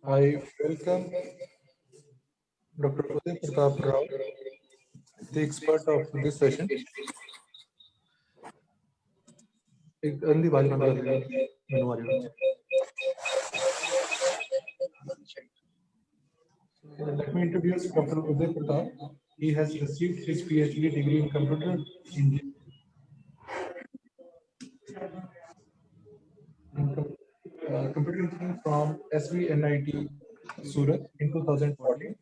I welcome Dr. Uday Pratap Rao, the expert of this session. एक अंधी आवाज बंद कर देना, मेनू आ जाएगा। Let me introduce Dr. Uday Pratap. He has received his PhD degree in engineering, computer engineering from SVNIT Surat in 2014.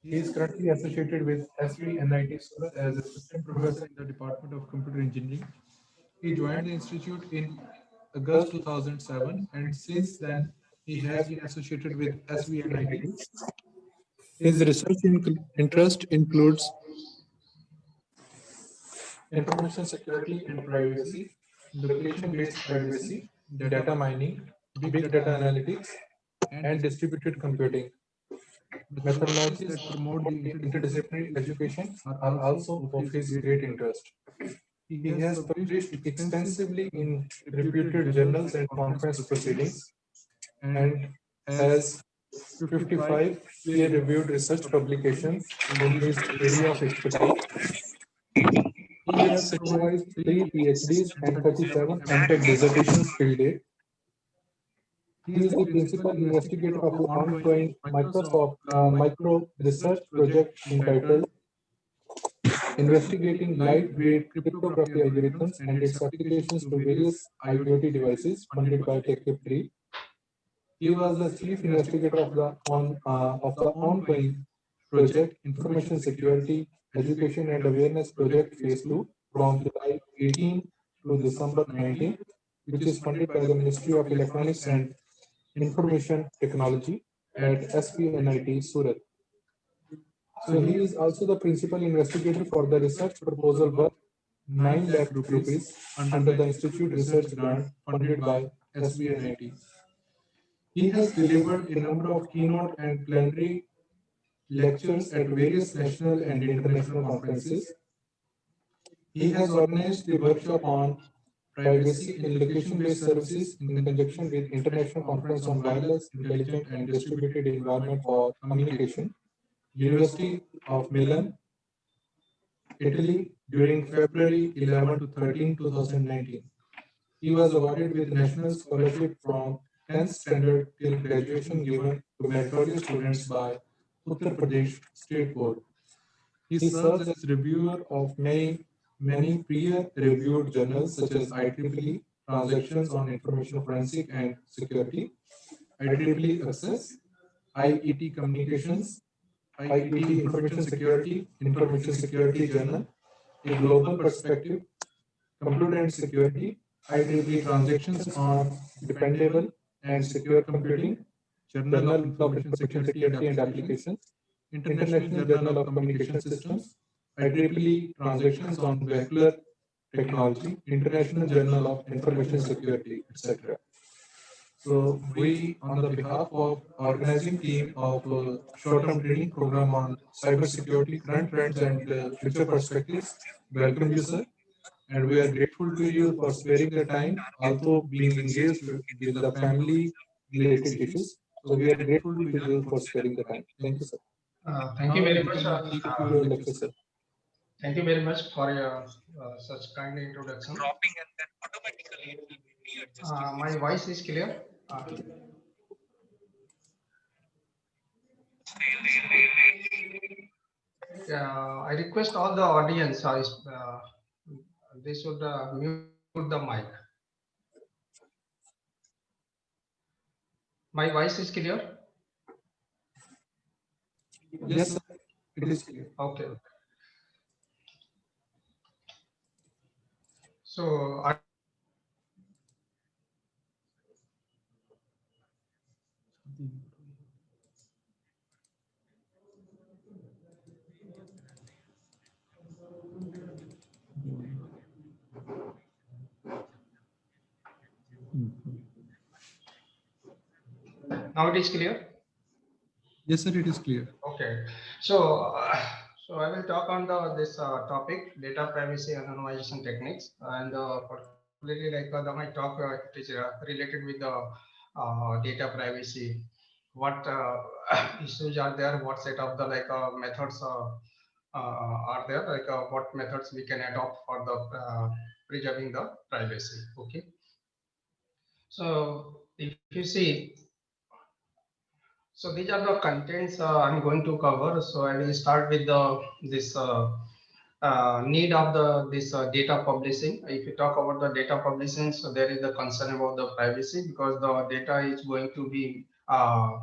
He is currently associated with SVNIT Surat as assistant professor in the Department of Computer Engineering. He joined the institute in August 2007, and since then he has been associated with SVNIT. His research interest includes information security and privacy, location-based privacy, data mining, big data analytics, and distributed computing. Methodologies that promote the interdisciplinary education are also of his great interest. He has published extensively in reputed journals and conference proceedings and has 55 peer-reviewed research publications in his area of expertise. He has supervised 3 PhDs and 37 MTech dissertations till date. He is the principal investigator of the ongoing Microsoft micro research project entitled Investigating Lightweight Cryptography Algorithms and its Applications to Various IoT Devices, funded by TechTip3. He was the chief investigator of the ongoing project Information Security, Education and Awareness Project Phase 2 from July 18 to December 19, which is funded by the Ministry of Electronics and Information Technology at SPNIT Surat. So he is also the principal investigator for the research proposal worth 9 lakh rupees under the Institute Research Grant funded by SBNIT. He has delivered a number of keynote and plenary lectures at various national and international conferences. He has organized the workshop on privacy in location-based services in conjunction with International Conference on Wireless, Intelligent and Distributed Environment for Communication, University of Milan, Italy, during February 11 to 13, 2019. He was awarded with National Scholarship from 10th standard till graduation given to meritorious students by Uttar Pradesh State Board. He serves as reviewer of many peer-reviewed journals such as IEEE, Transactions on Information Forensic and Security, IEEE Access, IET Communications, IET Information Security Journal, A Global Perspective, Computer and Security, IEEE Transactions on Dependable and Secure Computing, Journal of Information Security and Applications, International Journal of Communication Systems, IEEE Transactions on Vehicular Technology, International Journal of Information Security, etc. So we, on the behalf of organizing team of short-term training program on cybersecurity, current trends and future perspectives, welcome you, sir. And we are grateful to you for sparing the time, also being engaged with the family-related issues. So we are grateful to you for sparing the time. Thank you, sir. Thank you very much. Your lecture, sir. Thank you very much for your such kind introduction. My voice is clear. I request all the audience they should mute the mic. My voice is clear? Yes, sir. It is clear. Okay. So now it is clear? Yes, sir, it is clear. Okay. So I will talk on this topic, data privacy anonymization techniques, and particularly like my talk it is related with the data privacy what issues are there, what set of the methods are there, what methods we can adopt for the preserving the privacy. Okay, so if you see, so these are the contents I'm going to cover. So I will start with the this need of the this data publishing. If you talk about the data publishing, so there is the concern about the privacy because the data is going to be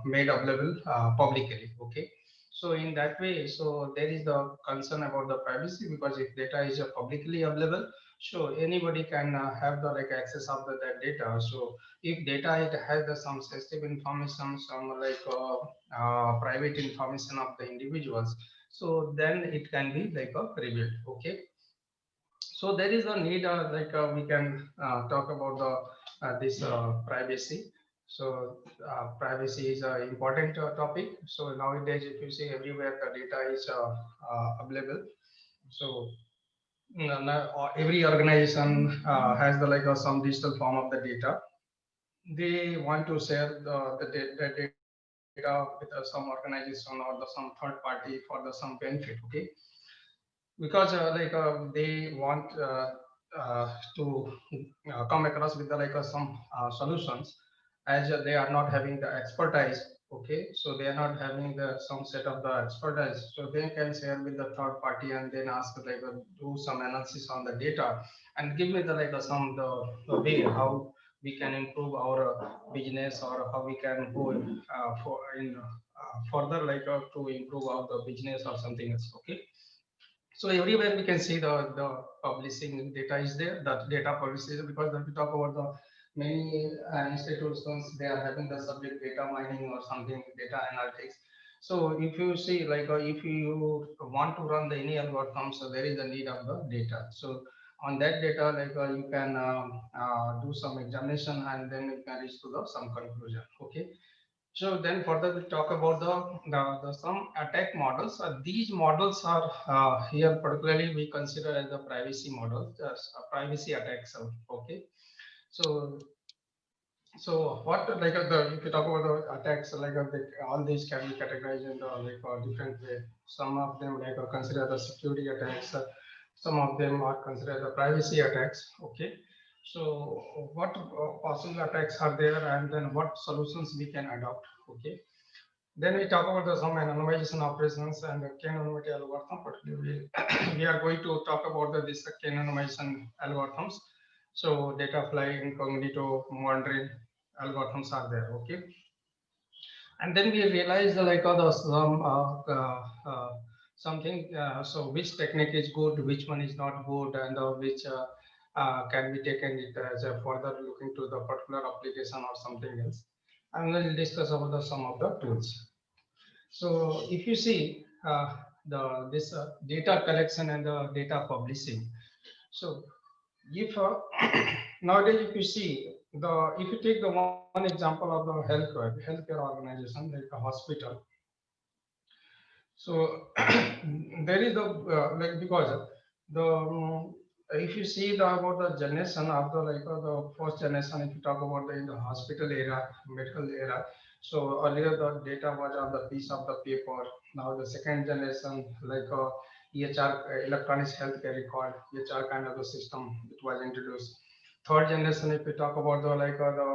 made available publicly. Okay, so in that way, so there is the concern about the privacy because if data is publicly available, so anybody can have the access of that data. So if data it has some sensitive information, some private information of the individuals, so then it can be revealed. Okay, so there is a need we can talk about the this privacy. So privacy is an important topic. So nowadays if you see everywhere the data is available. So every organization has the some digital form of the data. They want to share the data with some organization or some third party for the some benefit. Okay, because they want to come across with the some solutions, as they are not having the expertise. Okay, so they are not having the some set of the expertise, so they can share with the third party and then ask do some analysis on the data and give me the some the way how we can improve our business or how we can go for in further to improve our the business or something else. Okay, so everywhere we can see the publishing data is there, that data publishing, because when we talk about the many institutions, they are having the subject data mining or something, data analytics. So if you see if you want to run the any algorithm, so there is a need of the data. So on that data, you can do some examination and then you can reach to the some conclusion. Okay, so then further we talk about the some attack models. These models are here particularly we consider as the privacy models, privacy attacks. Okay, so what the if you talk about the attacks all these can be categorized in the different way. Some of them are considered the security attacks. Some of them are considered the privacy attacks. Okay, so what possible attacks are there and then what solutions we can adopt. Okay, then we talk about the some anonymization operations and the k-anonymity algorithm. Particularly, we are going to talk about this k-anonymization algorithms. So data fly, incognito, monitoring algorithms are there. Okay, and then we realize some something. So which technique is good, which one is not good, and which can be taken it as a further looking to the particular application or something else. And we'll discuss about some of the tools. So if you see the this data collection and the data publishing. So if nowadays if you see the if you take the one example of the healthcare organization like a hospital. So there is the because the if you see the about the generation of the the first generation, if you talk about in the hospital era, medical era. So earlier the data was on the piece of the paper. Now the second generation EHR, electronic healthcare record, EHR kind of the system it was introduced. Third generation, if we talk about the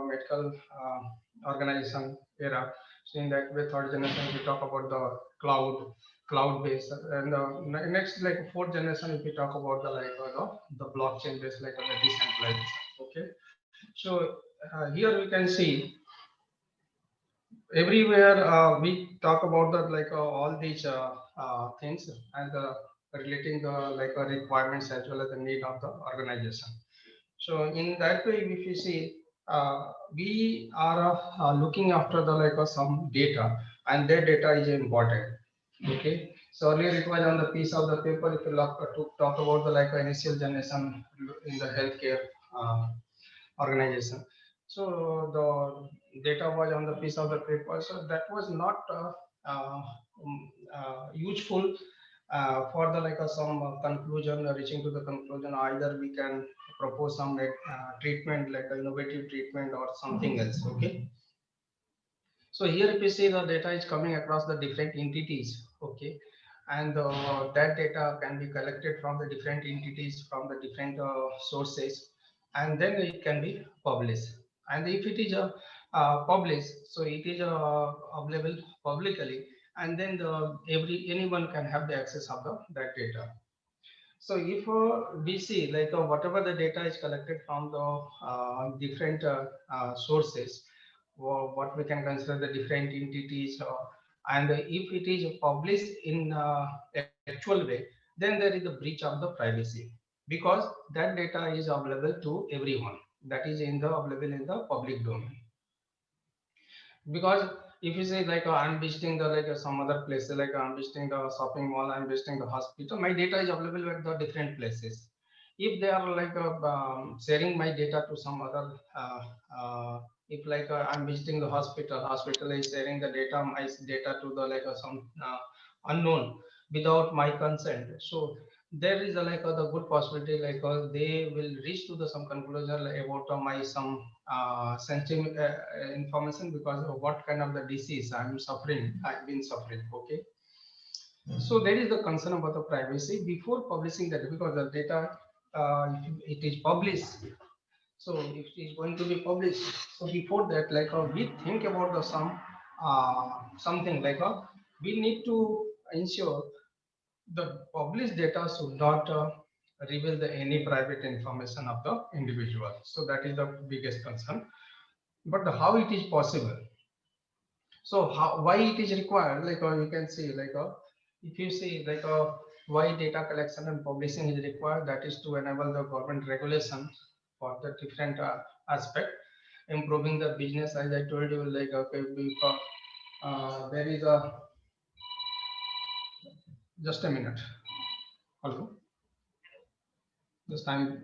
medical organization era. So in that way, third generation, we talk about the cloud based, and next fourth generation, if we talk about the blockchain based the decentralized. Okay, so here we can see everywhere we talk about that all these things and relating the requirements as well as the need of the organization. So in that way, if you see, we are looking after the some data, and that data is important. Okay. So earlier it was on the piece of the paper. If you look to talk about the initial generation in the healthcare organization, so the data was on the piece of the paper. So that was not useful for the some conclusion, reaching to the conclusion. Either we can propose some treatment like innovative treatment or something else. Okay, So here if you see the data is coming across the different entities, okay, and that data can be collected from the different entities from the different sources, and then it can be published. And if it is published, so it is available publicly, and then anyone can have the access of that data. So if we see like whatever the data is collected from the different sources, what we can consider the different entities, and if it is published in actual way, then there is a breach of the privacy, because that data is available to everyone, that is available in the public domain. Because if you say like I'm visiting the some other places, like I'm visiting the shopping mall, I'm visiting the hospital, my data is available at the different places. If they are like sharing my data to some other if like I'm visiting the hospital is sharing the data, my data to the some unknown without my consent, so there is the good possibility they will reach to the some conclusion about my some sensitive information, because of what kind of the disease I've been suffering, okay. So there is the concern about the privacy before publishing that, because the data it is published, so if it is going to be published, so before that we think about the something we need to ensure the published data should not reveal any private information of the individual. So that is the biggest concern. But how it is possible? So why it is required? You can see if you see why data collection and publishing is required, that is to enable the government regulation for the different aspect, improving the business. As I told you, okay, because there is a just a minute. Hello. Just I'm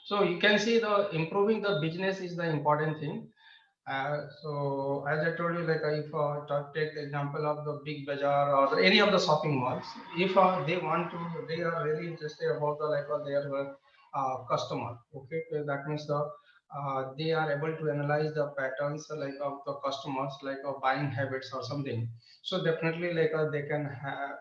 So you can see the improving the business is the important thing. So as I told you, if take the example of the big bazaar or any of the shopping malls, if they want to, they are really interested about the their customer. Okay, so that means they are able to analyze the patterns of the customers, buying habits or something. So definitely they can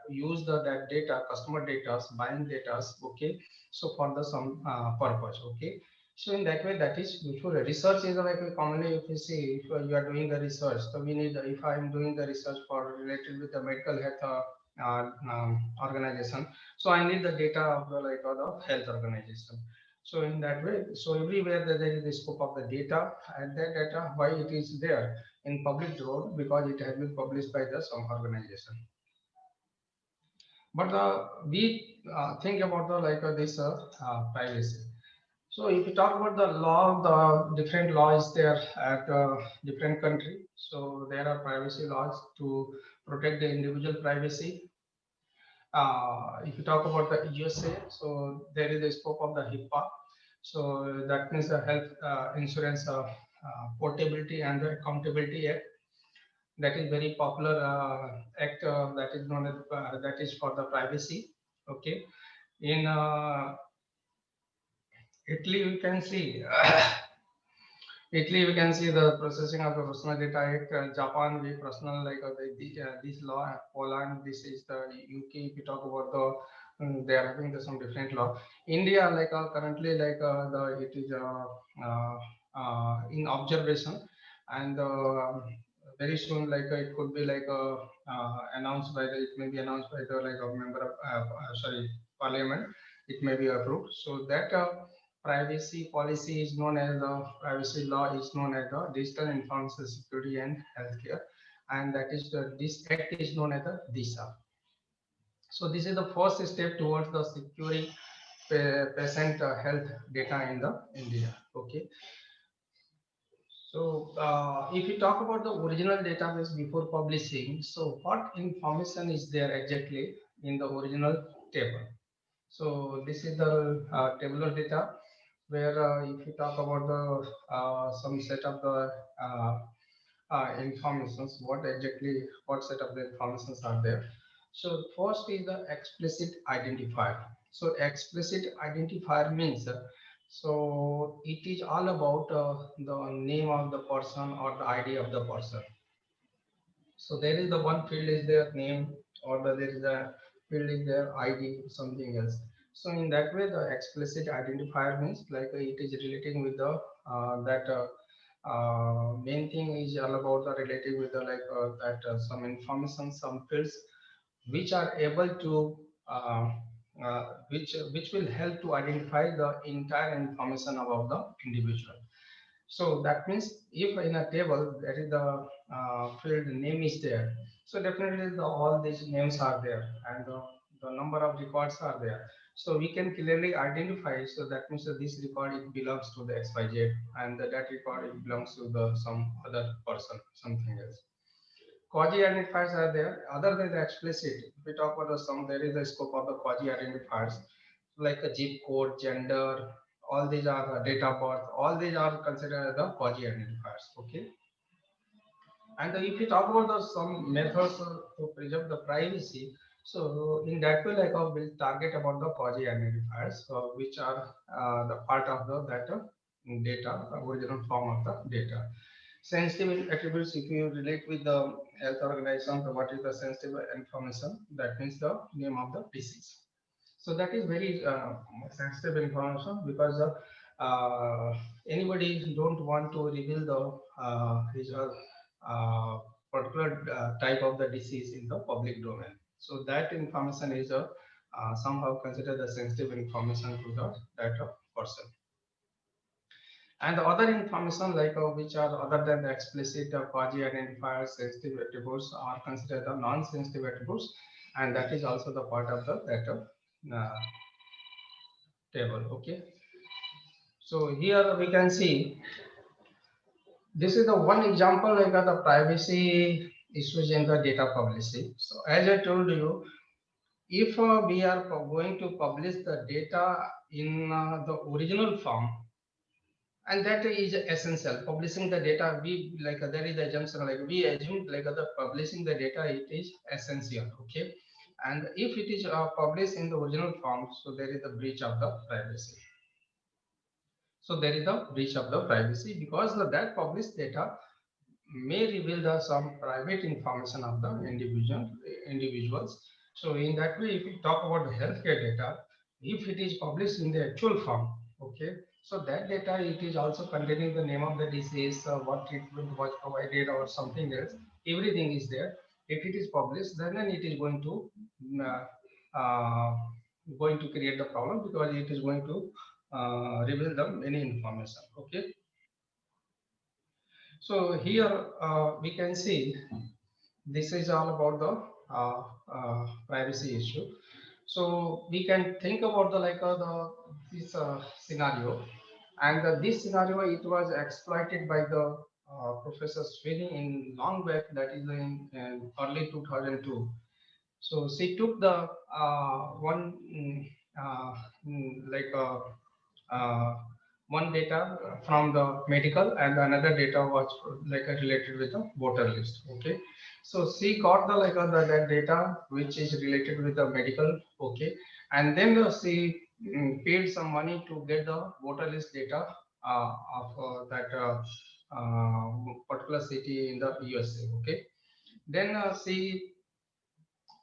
use that data, customer data, buying data. Okay, so for the some purpose. Okay, so in that way, that is useful. Research is commonly, if you see, if you are doing the research, so we need, if I am doing the research for related with the medical health organization, so I need the data of the the health organization. So in that way, so everywhere there is the scope of the data, and that data, why it is there in public domain, because it has been published by the some organization. But we think about the this privacy. So if you talk about the law, the different laws there at different country. So there are privacy laws to protect the individual privacy. If you talk about the USA, so there is a scope of the HIPAA. So that means the Health Insurance Portability and the Accountability Act. That is very popular act that is known as that is for the privacy. Okay, in Italy, we can see Italy, we can see the processing of the personal data act. Japan, we personal this law. Poland, this is the UK. If you talk about they are having some different law. India, currently, it is in observation, and very soon, it could be announced by the. It may be announced by the a member of sorry parliament. It may be approved. So that. Privacy policy is known as the privacy law is known as the Digital Information Security and Healthcare, and that is this act is known as the DISA. So this is the first step towards the securing patient health data in the India. Okay. So if you talk about the original database before publishing, so what information is there exactly in the original table? So this is the tabular data, where if you talk about the some set of the informations, what set of the informations are there. So first is the explicit identifier. So explicit identifier means so it is all about the name of the person or the ID of the person. So there is the one field is their name, or there is a field is their ID, something else. So in that way, the explicit identifier means like it is relating with the that main thing is all about the relating with the that some information, some fields which are able to which will help to identify the entire information about the individual. So that means if in a table there is the field name is there, so definitely all these names are there, and the number of records are there. So we can clearly identify. So that means that this record it belongs to the XYZ, and that record it belongs to the some other person, something else. Quasi identifiers are there. Other than the explicit, if we talk about the some, there is a scope of the quasi identifiers like a zip code, gender, all these are the date of birth, all these are considered as the quasi identifiers. Okay. And if we talk about the some methods to preserve the privacy, so in that way, like we'll target about the quasi identifiers, which are the part of the data, original form of the data. Sensitive attributes, if you relate with the health organization, so what is the sensitive information? That means the name of the disease. So that is very sensitive information, because anybody don't want to reveal the his particular type of the disease in the public domain. So that information is somehow considered the sensitive information to the data person. And the other information which are other than the explicit quasi identifiers, sensitive attributes are considered the non-sensitive attributes, and that is also the part of the data table. Okay. So here we can see this is the one example like the privacy issues in the data publishing. So as I told you, if we are going to publish the data in the original form, and that is essential, publishing the data, we like there is the assumption, like we assume like the publishing the data it is essential. Okay. And if it is published in the original form, so there is a breach of the privacy. So there is a breach of the privacy, because that published data may reveal some private information of the individuals. So in that way, if we talk about the healthcare data, if it is published in the actual form, okay, so that data it is also containing the name of the disease, what treatment was provided, or something else. Everything is there. If it is published, then it is uh, uh, going to create the problem, because it is going to reveal the many information. Okay. So here we can see this is all about the privacy issue. So we can think about the this scenario, and this scenario it was exploited by the Professor Sweeney in long back, that is in early 2002. So she took the one like uh, one data from the medical, and another data was related with the voter list. Okay, so she got the that data which is related with the medical. Okay, and then she paid some money to get the voter list data of that particular city in the USA. Okay, then she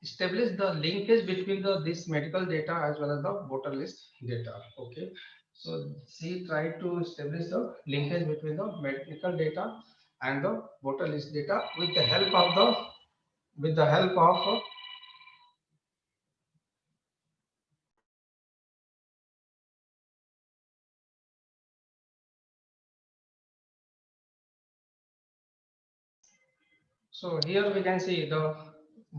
establish the linkage between this medical data as well as the voter list data. Okay, so she tried to establish the linkage between the medical data and the voter list data with the help of so here we can see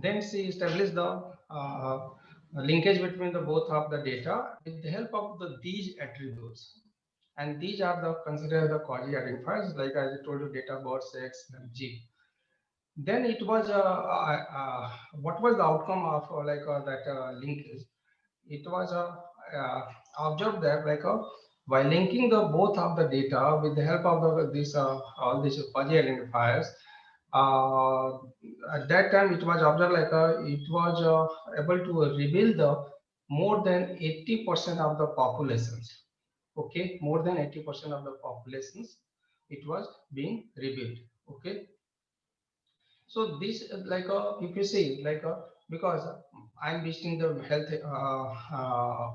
then she established the linkage between the both of the data with the help of these attributes, and these are the considered the quasi identifiers, like as I told you, data, birth, sex, and G. Then it was what was the outcome of that linkage? It was observed that by linking the both of the data with the help of this all these fuzzy identifiers, uh, at that time it was observed it was able to reveal the more than 80% of the populations. Okay, more than 80% of the populations it was being revealed. Okay, so this if you see because I'm visiting the health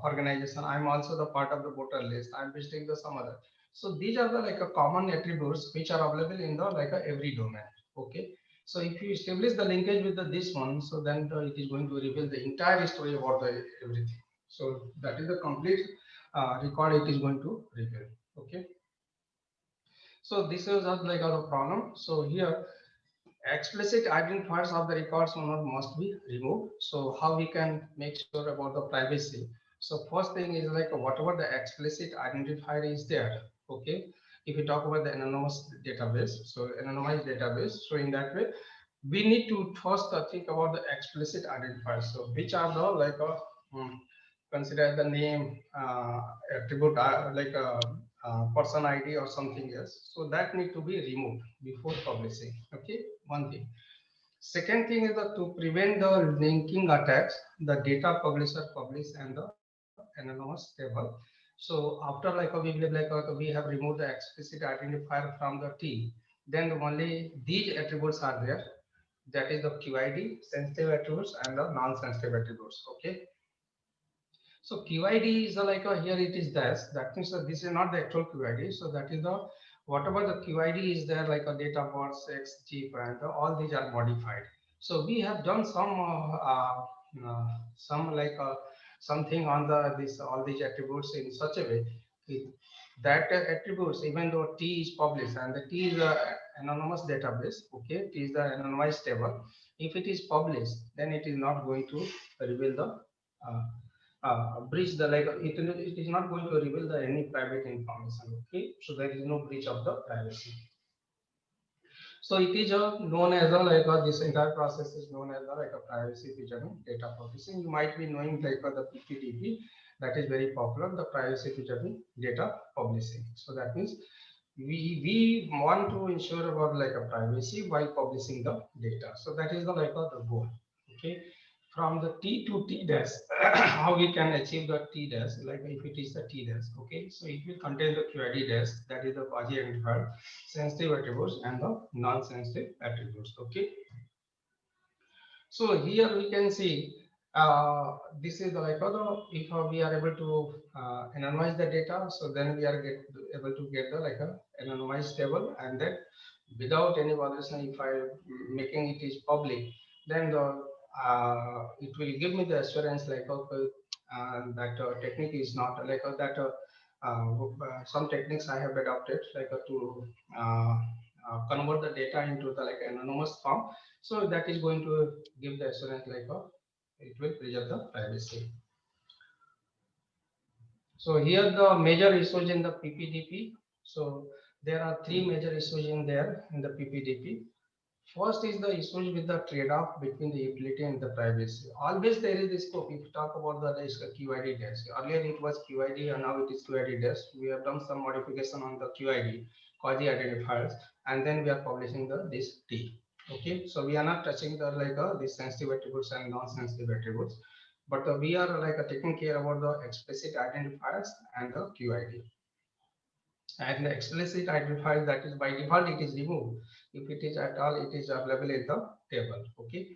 organization, I'm also the part of the voter list, I'm visiting the some other. So these are the common attributes which are available in the every domain. Okay, so if you establish the linkage with this one, so then it is going to reveal the entire story about the everything. So that is the complete record it is going to reveal. Okay, so this is the problem. So here explicit identifiers of the records must be removed. So how we can make sure about the privacy? So first thing is whatever the explicit identifier is there. Okay, if we talk about the anonymous database, so anonymized database, so in that way we need to first think about the explicit identifiers. So which are the consider the name, attribute, person ID or something else. So that need to be removed before publishing. Okay, one thing. Second thing is that to prevent the linking attacks, the data publisher publish and the anonymous table. So after we believe we have removed the explicit identifier from the T, then only these attributes are there. That is the QID, sensitive attributes and the non-sensitive attributes. Okay. So QID is here it is this. That means that this is not the actual QID. So that is the whatever the QID is there like a date of birth, sex, chip, and all these are modified. So we have done some something on the this all these attributes in such a way that attributes, even though T is published and the T is a anonymous database. Okay, T is the anonymized table. If it is published, then it is not going to reveal the breach the it is not going to reveal the any private information. Okay, so there is no breach of the privacy. So it is known as this entire process is known as a privacy preserving data processing. You might be knowing the PPDP, that is very popular, the privacy preserving data publishing. So that means we want to ensure about a privacy while publishing the data. So that is the the goal. Okay, from the T to T dash, how we can achieve the T dash, like if it is the T dash. Okay, so it will contain the QID dash, that is the quasi identifier, sensitive attributes and the non-sensitive attributes. Okay, so here we can see this is the if we are able to anonymize the data, so then we are able to get the a anonymized table, and then without any violation, if I making it is public, then it will give me the assurance that technique is not some techniques I have adopted to convert the data into the anonymous form. So that is going to give the assurance it will preserve the privacy. So here the major issues in the PPDP. So there are three major issues in there in the PPDP. First is the issues with the trade-off between the utility and the privacy. Always there is this scope. If you talk about the QID dash, earlier it was QID and now it is QID dash. We have done some modification on the QID, quasi identifiers, and then we are publishing this T. Okay, so we are not touching the the sensitive attributes and non-sensitive attributes, but we are taking care about the explicit identifiers and the QID. And the explicit identifier, that is by default it is removed. If it is at all, it is available in the table. Okay,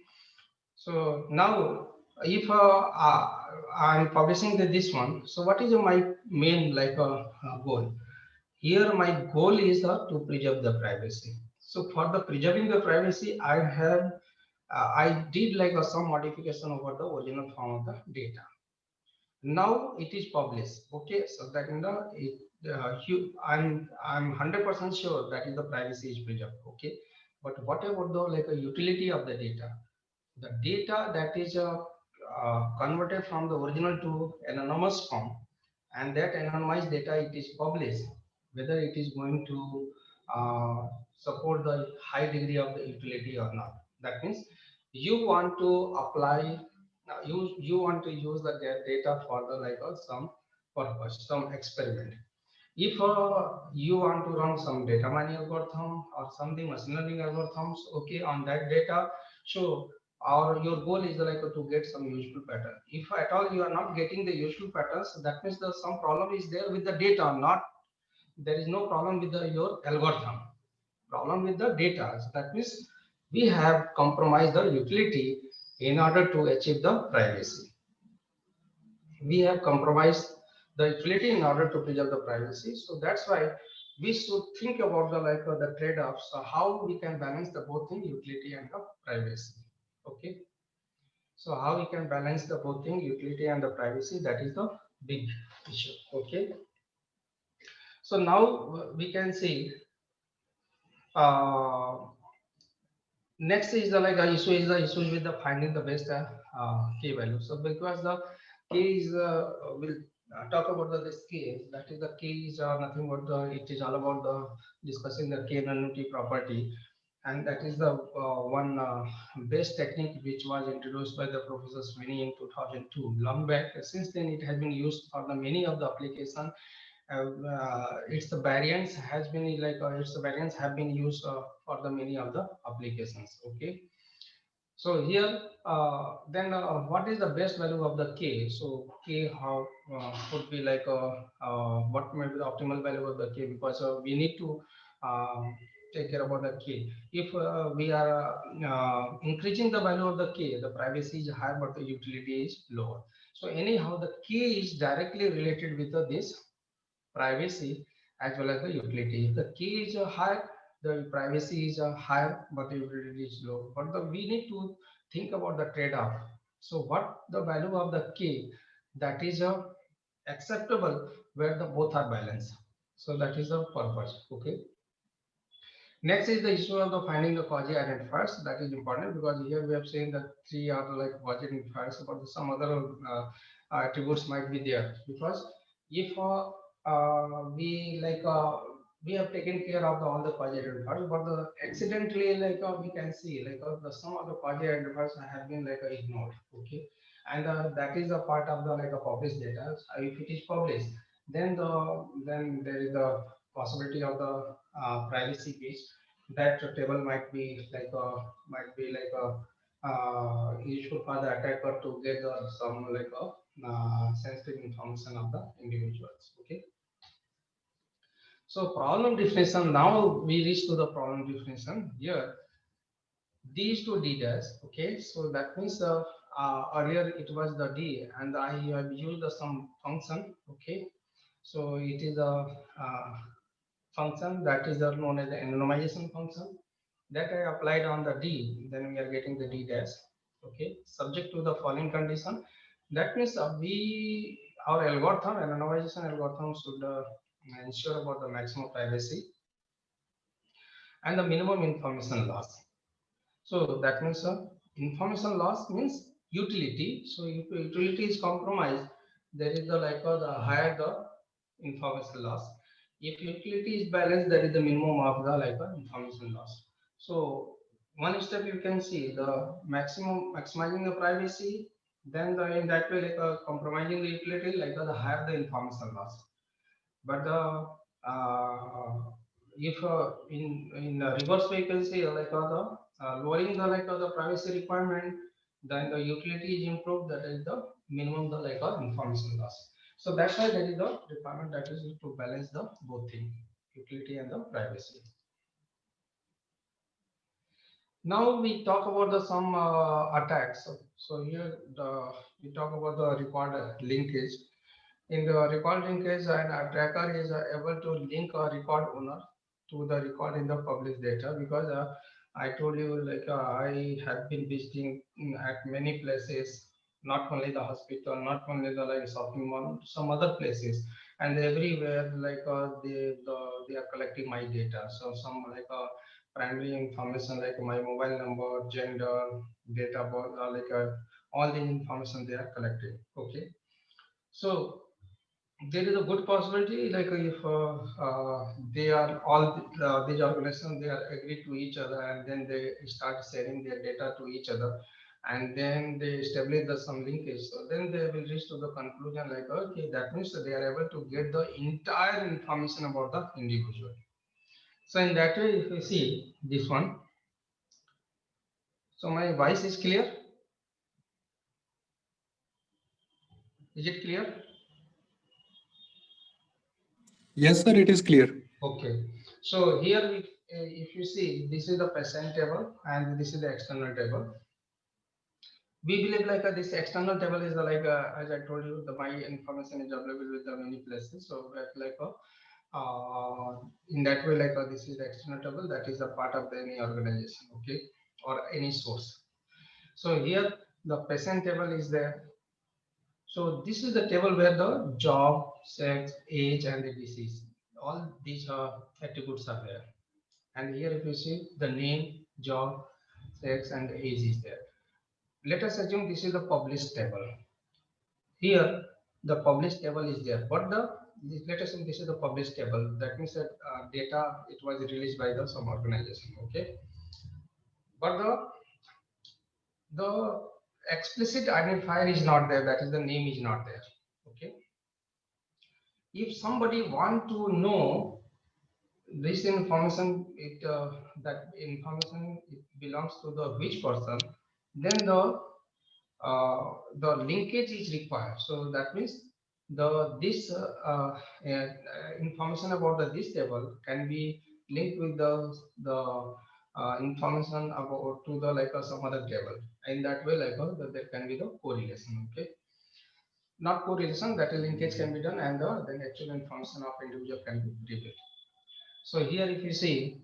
so now if I'm publishing this one, so what is my main goal here? My goal is to preserve the privacy. So for the preserving the privacy, I did some modification over the original form of the data. Now it is published. Okay, so that in the I'm 100% sure that is the privacy is preserved. Okay, but what about the a utility of the data? The data that is converted from the original to anonymous form, and that anonymized data it is published, whether it is going to support the high degree of the utility or not. That means you want to apply Now you want to use the data for the some purpose, some experiment. If you want to run some data mining algorithm or something machine learning algorithms, okay, on that data, so or your goal is to get some useful pattern. If at all you are not getting the useful patterns, that means the some problem is there with the data, not there is no problem with your algorithm. Problem with the data. So that means we have compromised the utility in order to achieve the privacy. We have compromised the utility in order to preserve the privacy. So that's why we should think about the trade-offs, how we can balance the both in utility and the privacy. Okay. So how we can balance the both thing, utility and the privacy, that is the big issue. Okay. So now we can see uh, next is the issue is the issue with the finding the best key value. So because the key is will talk about this key, that is the key is nothing but it is all about the discussing the k anonymity property, and that is the one best technique which was introduced by the Professor Sweeney in 2002, long back. Since then it has been used for the many of the application. Its variants has been its variants have been used for the many of the applications. Okay, so here then what is the best value of the k? So k how could be what may be the optimal value of the k, because we need to take care about the k. If we are increasing the value of the k, the privacy is higher but the utility is lower. So anyhow the k is directly related with this privacy as well as the utility. If the key is high, the privacy is higher, but the utility is low. But we need to think about the trade-off. So what the value of the key that is acceptable where the both are balanced. So that is the purpose. Okay. Next is the issue of the finding the quasi identifiers. That is important because here we have seen that three are like quasi identifiers, but some other attributes might be there. Because if we have taken care of all the quasi identifiers, but the accidentally we can see the some of the quasi identifiers have been ignored. Okay, and that is a part of the published data. If it is published, then there is the possibility of the privacy breach. That table might be useful for the attacker to get some sensitive information of the individuals. Okay, so problem definition. Now we reach to the problem definition. Here these two d dash. Okay, so that means earlier it was the d and I have used some function. Okay, so it is a function that is known as the anonymization function that I applied on the D, then we are getting the D dash. Okay, subject to the following condition. That means our algorithm, anonymization algorithm, should ensure about the maximum privacy and the minimum information loss. So that means information loss means utility. So if utility is compromised, there is the higher the information loss. If utility is balanced, that is the minimum of the information loss. So one step you can see the maximizing the privacy, then in that way compromising the utility, the higher the information loss. But the if in reverse way you can say the lowering the privacy requirement, then the utility is improved. That is the minimum the information loss. So that's why there is the requirement that is to balance the both thing, utility and the privacy. Now we talk about the some attacks. So here we talk about the record linkage. In the record linkage, an attacker is able to link a record owner to the record in the published data, because I told you I have been visiting at many places, not only the hospital, not only the shopping mall, some other places, and everywhere they are collecting my data. So some primary information like my mobile number, gender, date of birth, all the information they are collecting. Okay, so there is a good possibility if they are all these organizations, they are agreed to each other and then they start sharing their data to each other, and then they establish some linkage. So then they will reach to the conclusion like, okay, that means that they are able to get the entire information about the individual. So in that way, if you see this one, so my voice is clear. Is it clear? Yes, sir, it is clear. Okay. So here, if you see, this is the patient table and this is the external table. We believe like this external table is like as I told you, the my information is available with the many places. So like in that way, like this is the external table that is a part of the any organization, okay, or any source. So here the patient table is there. So this is the table where the job, sex, age, and the disease, all these attributes are there. And here if you see the name, job, sex, and age is there. Let us assume this is the published table. Here the published table is there, but let us assume this is the published table. That means that data it was released by the some organization, okay. But the explicit identifier is not there. That is the name is not there, okay. If somebody want to know this information, that information it belongs to the which person, then the linkage is required. So that means this information about this table can be linked with the information about to the like some other table. In that way, like there can be the correlation. Okay, not correlation, that linkage can be done, and then actual information of individual can be revealed. So here, if you see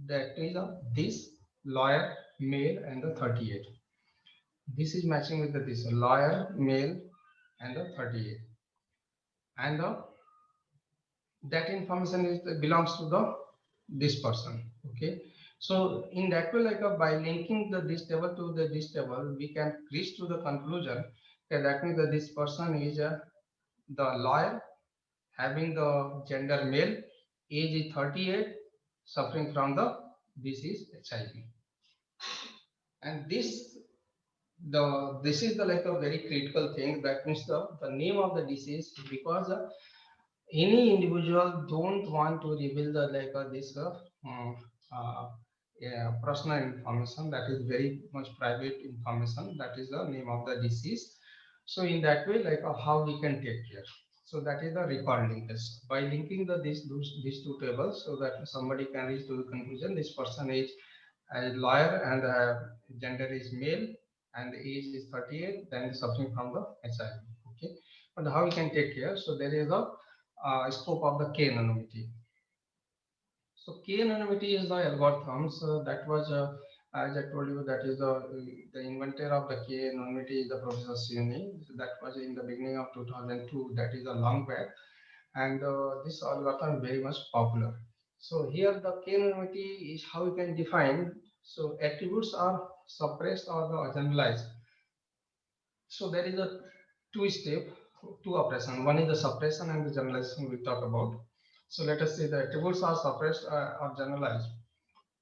that is this lawyer male and the 38. This is matching with this lawyer male and the 38, and that information is belongs to the this person. Okay, so in that way, like by linking this table to this table, we can reach to the conclusion that that means that this person is the lawyer having the gender male, age is 38, suffering from the disease HIV, and this is the like a very critical thing. That means the name of the disease, because any individual don't want to reveal the like this yeah, personal information, that is very much private information, that is the name of the disease. So in that way, like how we can take care. So that is the record linkage. By linking these two tables, so that somebody can reach to the conclusion this person is a lawyer and gender is male and the age is 38, then suffering from the HIV. Okay, but how we can take care? So there is a scope of the k-anonymity. So k-anonymity is the algorithm. So that was, as I told you, that is the inventor of the k-anonymity is the Professor Sioni. So that was in the beginning of 2002. That is a long back, and this algorithm very much popular. So here the k-anonymity is how we can define. So attributes are suppressed or the generalized. So there is a two-step, two operation. One is the suppression and the generalization we talk about. So let us say the attributes are suppressed or generalized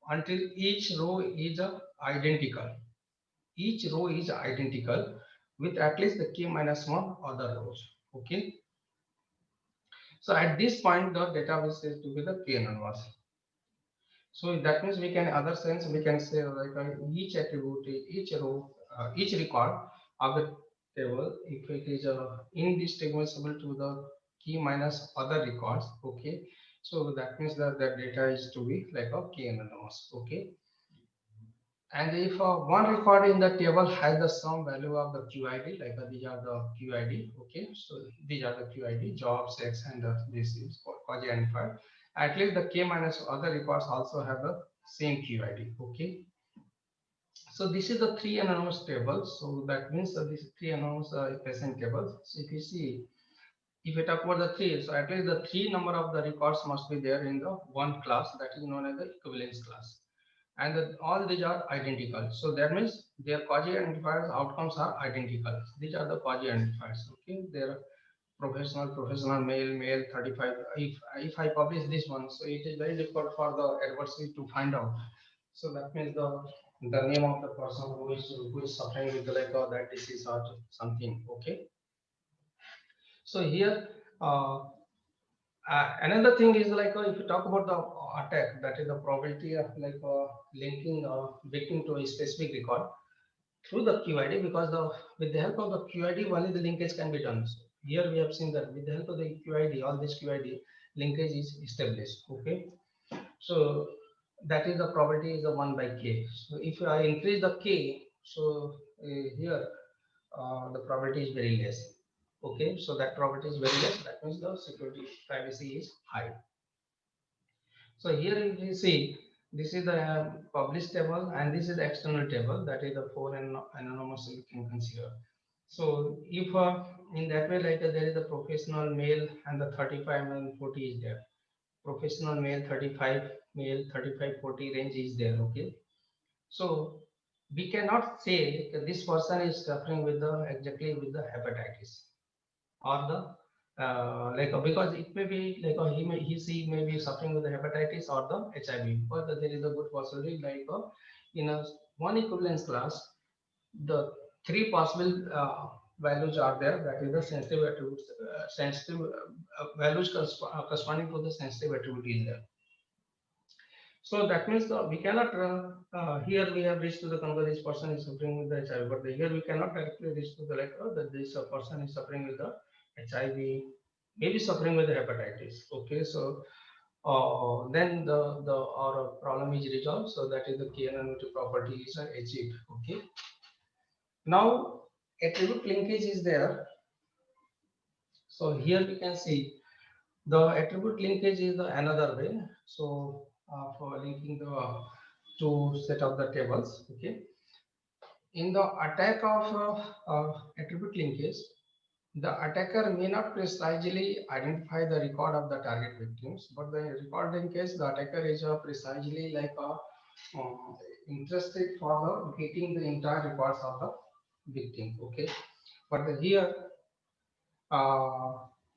until each row is identical. Each row is identical with at least the k minus 1 other rows. Okay. So at this point, the database is to be the k anonymous. So that means we can, other sense, we can say like each attribute, each row, each record of the table, if it is indistinguishable to the key minus other records. Okay, so that means that the data is to be like a k anonymous. Okay, and if one record in the table has the some value of the QID, like these are the QID. Okay, so these are the QID, job, sex, and this is quasi identifier. At least the k minus other records also have the same QID. Okay, so this is the three anonymous tables. So that means these three anonymous patient tables. So if you see, if we talk about the three, so at least the three number of the records must be there in the one class, that is known as the equivalence class, and all these are identical. So that means their quasi identifiers outcomes are identical. These are the quasi identifiers. Okay, their professional, male 35. If I publish this one, so it is very difficult for the adversary to find out. So that means the name of the person who is suffering with like that disease or something. Okay. So here, another thing is like if you talk about the attack, that is the probability of like linking a victim to a specific record through the QID, because with the help of the QID only the linkage can be done. So here we have seen that with the help of the QID, all this QID linkage is established. Okay, so that is the probability is the 1 by k. So if I increase the k, so here the probability is very less. Okay, so that probability is very less. That means the security privacy is high. So here if you see, this is the published table and this is the external table, that is the 4 anonymous you can consider. So if in that way, like there is a professional male and the 35 and 40 is there. Professional male 35, male 35-40 range is there. Okay, so we cannot say that this person is suffering with the exactly with the hepatitis or the like because it may be like he may be suffering with the hepatitis or the HIV, but there is a good possibility like in a one equivalence class the three possible values are there, that is the sensitive attributes, sensitive values corresponding to the sensitive attribute is there. So that means we cannot here we have reached to the conclusion this person is suffering with the HIV, but here we cannot directly reach to the like that this person is suffering with the HIV, maybe suffering with the hepatitis. Okay, so then the our problem is resolved. So that is the key anonymity property is achieved. Okay, now attribute linkage is there. So here we can see the attribute linkage is another way. So for linking the two set of the tables. Okay, in the attack of attribute linkage, the attacker may not precisely identify the record of the target victims, but the record linkage, the attacker is precisely like interested for the getting the entire records of the victim. Okay, but here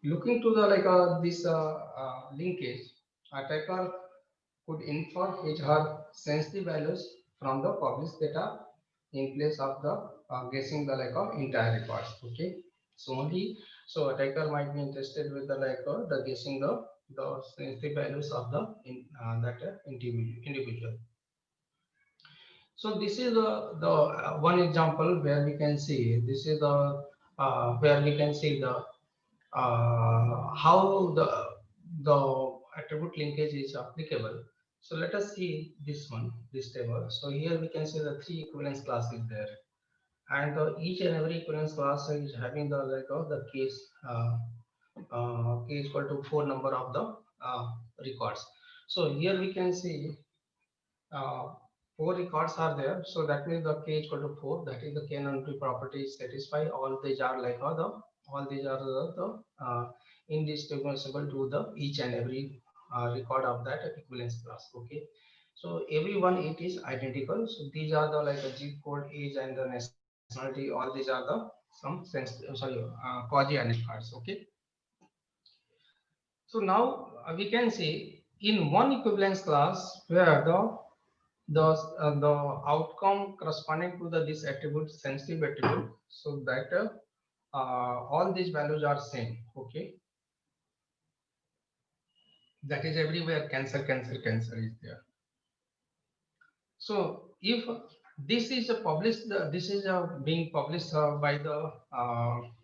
looking to the like this linkage, attacker could infer his her sensitive values from the published data in place of the guessing the like entire records. Okay, so only so attacker might be interested with the like the guessing the sensitive values of the that individual. So this is the one example where we can see this is the where we can see the how the attribute linkage is applicable. So let us see this one, this table. So here we can see the three equivalence classes there, and each and every equivalence class is having the like the case k equal to 4 number of the records. So here we can see uh, 4 records are there. So that means the k equal to 4. That is the k anonymity property is satisfied. All these are like all these are the indistinguishable to the each and every record of that equivalence class. Okay. So every one it is identical. So these are the like a zip code, age, and the nationality. All these are the some quasi identifiers. Okay. So now we can see in one equivalence class where the outcome corresponding to the this attribute sensitive attribute, so that all these values are same. Okay, that is everywhere cancer is there. So if this is a published this is being published by the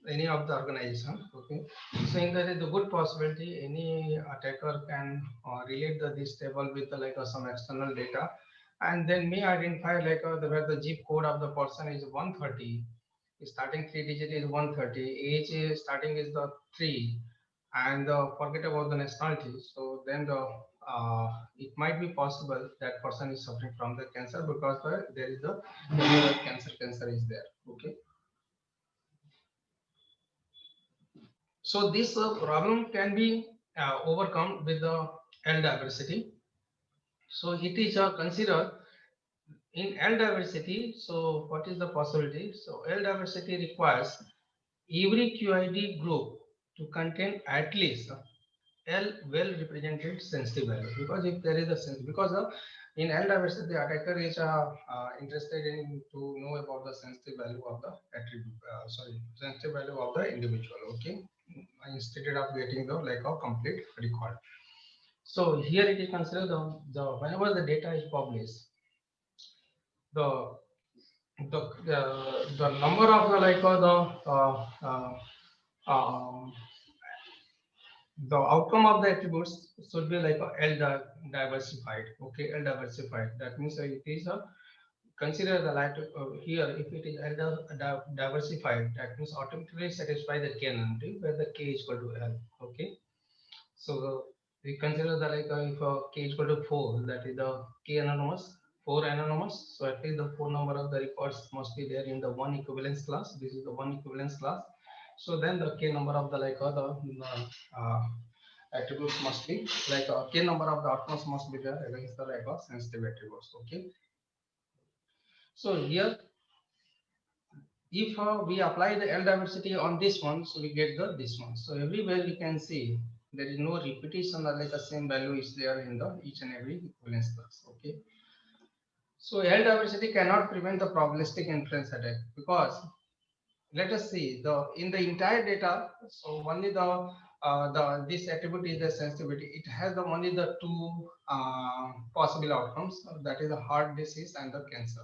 any of the organization. Okay, so in there is a good possibility any attacker can relate this table with like some external data, and then may identify like where the zip code of the person is 130, starting 3 digit is 130, age is starting is the 3, and forget about the nationality. So then it might be possible that person is suffering from the cancer, because there is the cancer is there. Okay, so this problem can be overcome with the L diversity. So it is considered in L diversity. So what is the possibility? So L diversity requires every QID group to contain at least L well represented sensitive value, because if there is a sense, because In L diversity, the attacker is interested in to know about the sensitive value of the attribute, sensitive value of the individual. Okay, instead of getting the like a complete record. So here it is considered the whenever the data is published, the the number of the like um, the outcome of the attributes should be like diversified. Okay, L diversified. That means it is a consider the light here. If it is L diversified, that means automatically satisfy the k anonymity where the k is equal to L. Okay, so we consider the like if k is equal to 4, that is the k anonymous, 4 anonymous. So at least the 4 number of the records must be there in the one equivalence class. This is the one equivalence class. So then the k number of the like uh, attributes must be like k number of the outcomes must be there against the like sensitive attributes. Okay. So here if we apply the L diversity on this one, so we get the this one. So everywhere you can see there is no repetition or like the same value is there in the each and every equivalence class. Okay. So L diversity cannot prevent the probabilistic inference attack because let us see the in the entire data. So only the this attribute is the sensitivity. It has the only the two possible outcomes, that is the heart disease and the cancer.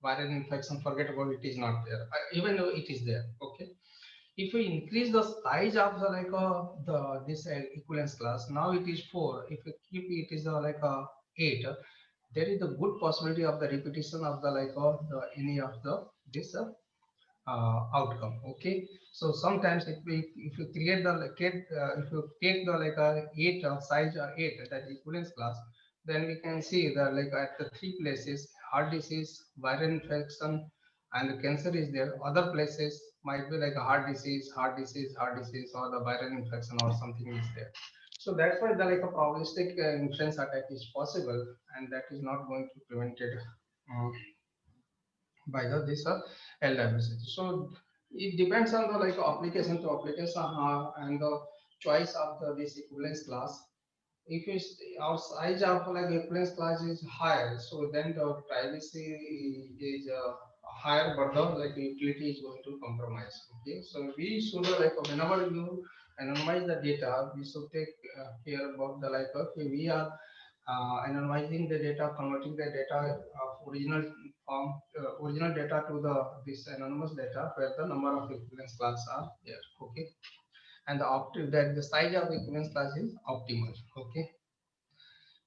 Viral infection, forget about it, is not there, even though it is there. Okay, if we increase the size of the like the this equivalence class, now it is 4. If we keep it is like 8, there is a good possibility of the repetition of the like any of the this outcome. Okay, so sometimes if you create the like if you take the like 8 size 8, that equivalence class, then we can see that like at the 3 places heart disease, viral infection and cancer is there. Other places might be like a heart disease, heart disease, or the viral infection or something is there. So that's why the like a probabilistic inference attack is possible, and that is not going to prevent it by the this L diversity. So it depends on the like application to application and the choice of the this equivalence class. If it's, our size of like equivalence class is higher, so then the privacy is higher, but the like utility is going to compromise. Okay, so we should like whenever you anonymize the data, we should take care about the like okay, we are anonymizing the data, converting the data of original form, original data to the this anonymous data where the number of equivalence class are there. Okay, and that the size of the equivalence class is optimal. Okay,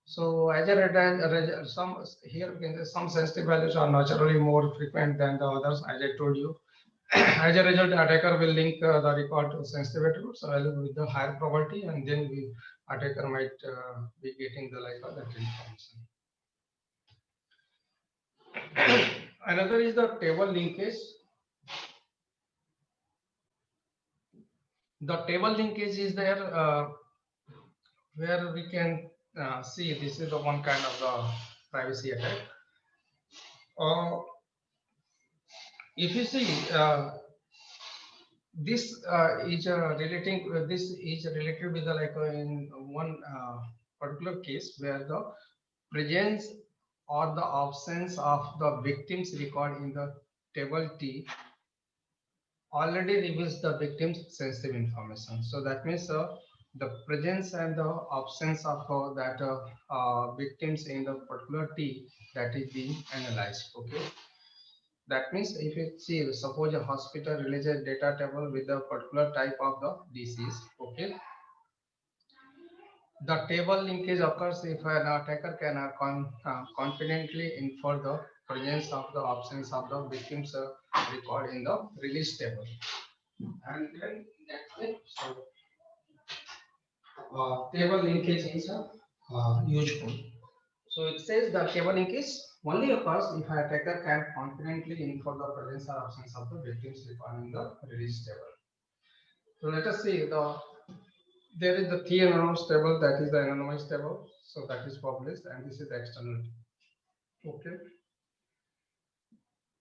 so as a some here we can say some sensitive values are naturally more frequent than the others, as I told you. As a result, the attacker will link the record to sensitive attributes available with the higher probability, and then we attacker might be getting the like that information. Another is the table linkage. The table linkage is there where we can see this is the one kind of the privacy attack. If you see this is relating this is related with the like in one particular case where the presence or the absence of the victim's record in the table T already reveals the victim's sensitive information. So that means the presence and the absence of that victims in the particular T that is being analyzed. Okay, that means if you see, suppose a hospital releases data table with a particular type of the disease. Okay, the table linkage occurs if an attacker can confidently infer the presence of the absence of the victim's record in the release table. And then that way, so table linkage is useful. So it says the table linkage only occurs if an attacker can confidently infer the presence or absence of the victim's record in the release table. So let us see there is the T anonymous table, that is the anonymized table. So that is published, and this is the external. Okay.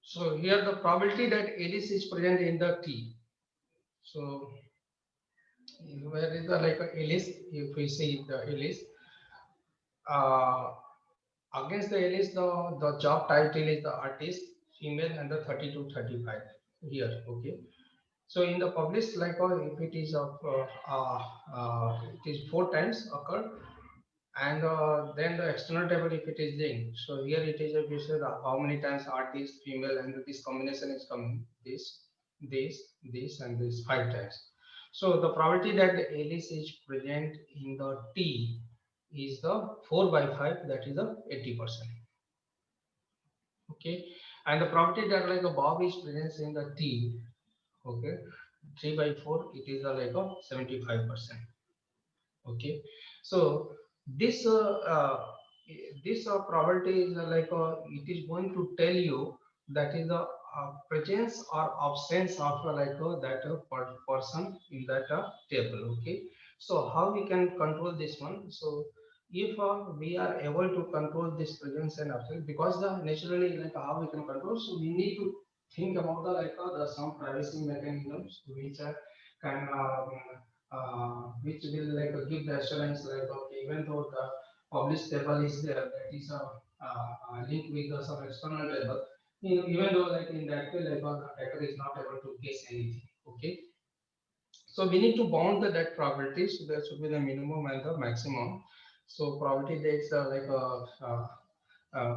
So here the probability that Alice is present in the T. So where is the like Alice? If we see the Alice, Against the alias, the job title is the artist, female, and the 30 to 35 here. Okay. So in the published, like if it is of it is 4 times occurred, and then the external table if it is linked. So here it is if you said how many times artist, female, and this combination is coming this, and this 5 times. So the probability that the alias is present in the T is the 4 by 5, that is the 80%. Okay, and the probability that like a Bob is present in the T, okay, 3 by 4, it is like a 75%. Okay, so this probability is it is going to tell you that is the presence or absence of that person in that table. Okay, so how we can control this one? So if we are able to control this presence and absence, because the naturally like how we can control, so we need to think about the the some privacy mechanisms which are can which will give the assurance okay, even though the published table is there, that is a link with some external table, even though in that way the attacker is not able to guess anything. Okay, so we need to bound that probability, so there should be the minimum and the maximum. So probability that's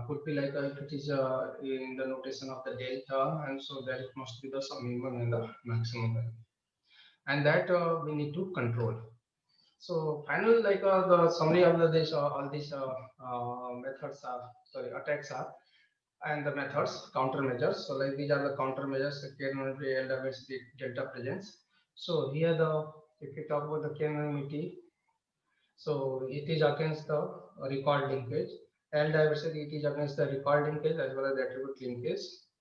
could be if it is in the notation of the delta, and so that it must be the some minimum and the maximum value, and that we need to control. So finally, the summary of this all these methods are sorry attacks are, and the methods countermeasures. So these are the countermeasures: k-anonymity, L diversity, delta presence. So here if we talk about the k-anonymity, so it is against the record linkage. L diversity, it is against the record linkage as well as the attribute linkage.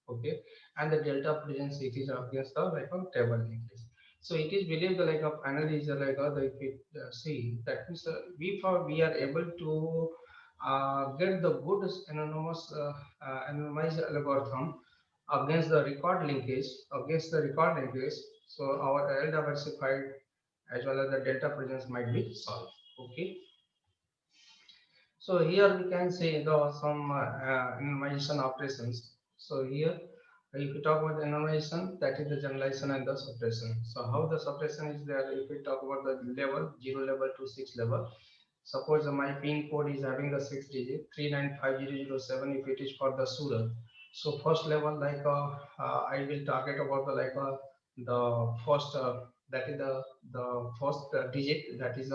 Okay, and the delta presence, it is against the table linkage. So it is believed finally is the if it see that means we are able to get the good anonymous anonymized algorithm against the record linkage, so our L diversified as well as the delta presence might be solved. Okay, so here we can say the some anonymization operations. So here if we talk about the anonymization, that is the generalization and the suppression. So how the suppression is there? If we talk about the level 0 level to 6 level, suppose my pin code is having the 6 digit 395007 if it is for the Surat. So first level I will target about the first that is the first digit, that is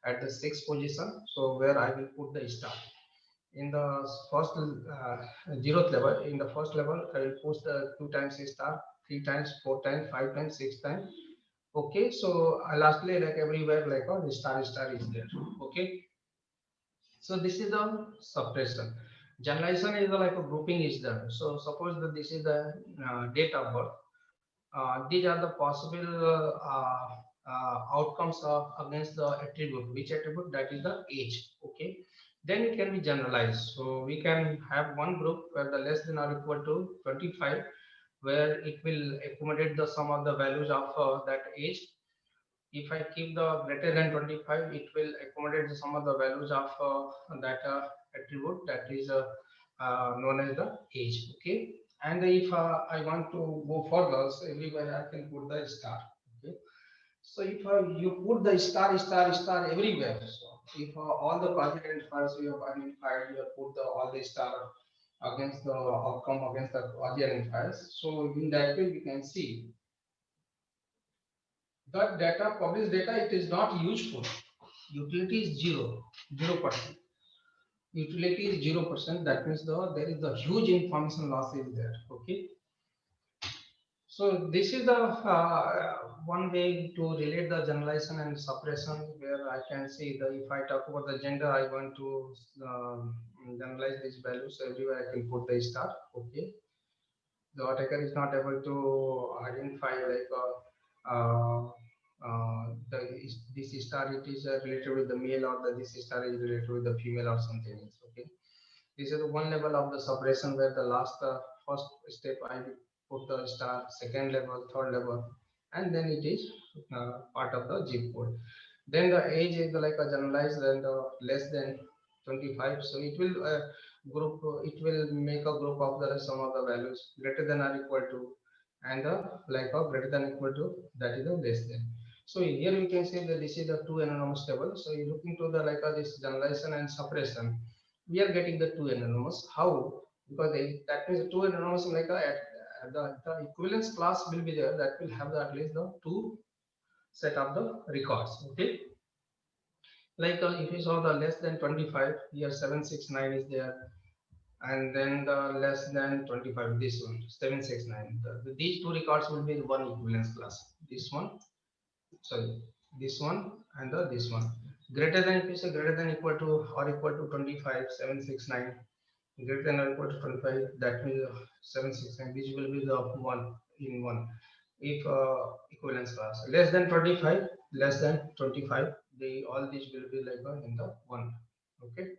at the sixth position. So where I will put the star in the first zeroth level. In the first level, I will push the 2 times star, 3 times, 4 times, 5 times, 6 times. Okay, so lastly, everywhere, the star is there. Okay, so this is the suppression. Generalization is a grouping is there. So suppose that this is the date of birth. These are the possible outcomes of against the attribute. Which attribute? That is the age. Okay, then it can be generalized. So we can have one group where the less than or equal to 25, where it will accommodate the sum of the values of that age. If I keep the greater than 25, it will accommodate the sum of the values of that attribute, that is known as the age. Okay, and if I want to go further, so everywhere I can put the star. Okay, so if you put the star everywhere, so if all the project identifiers you have identified, you have put all the star against the outcome against the project identifiers. So in that way we can see that data, published data, it is not useful. Utility is 0%. Utility is 0%. That means there is the huge information loss is there. Okay. So this is the one way to relate the generalization and suppression, where I can see that if I talk about the gender, I want to generalize these values. So everywhere I can put the star. Okay. The attacker is not able to identify this star, it is related with the male, or this star is related with the female or something else. Okay, this is the one level of the suppression, where the last first step I will put the star, second level, third level, and then it is part of the zip code. Then the age is like a generalized, and less than 25, so it will group, it will make a group of the sum of the values greater than or equal to, and like of greater than equal to, that is the less than. So here we can say that this is the two anonymous table. So you looking to the like this generalization and suppression, we are getting the two anonymous. How? Because that means two anonymous like the equivalence class will be there, that will have at least the two set of the records. Okay, like if you saw the less than 25, here 769 is there, and then the less than 25, this one 769. These two records will be one equivalence class, this one, sorry, this one, and this one. Greater than, if you say greater than equal to or equal to 25, 769, greater than or equal to 25, that means 769, this will be the one in one. If equivalence class less than 25, less than 25, they all these will be like in the one. Okay,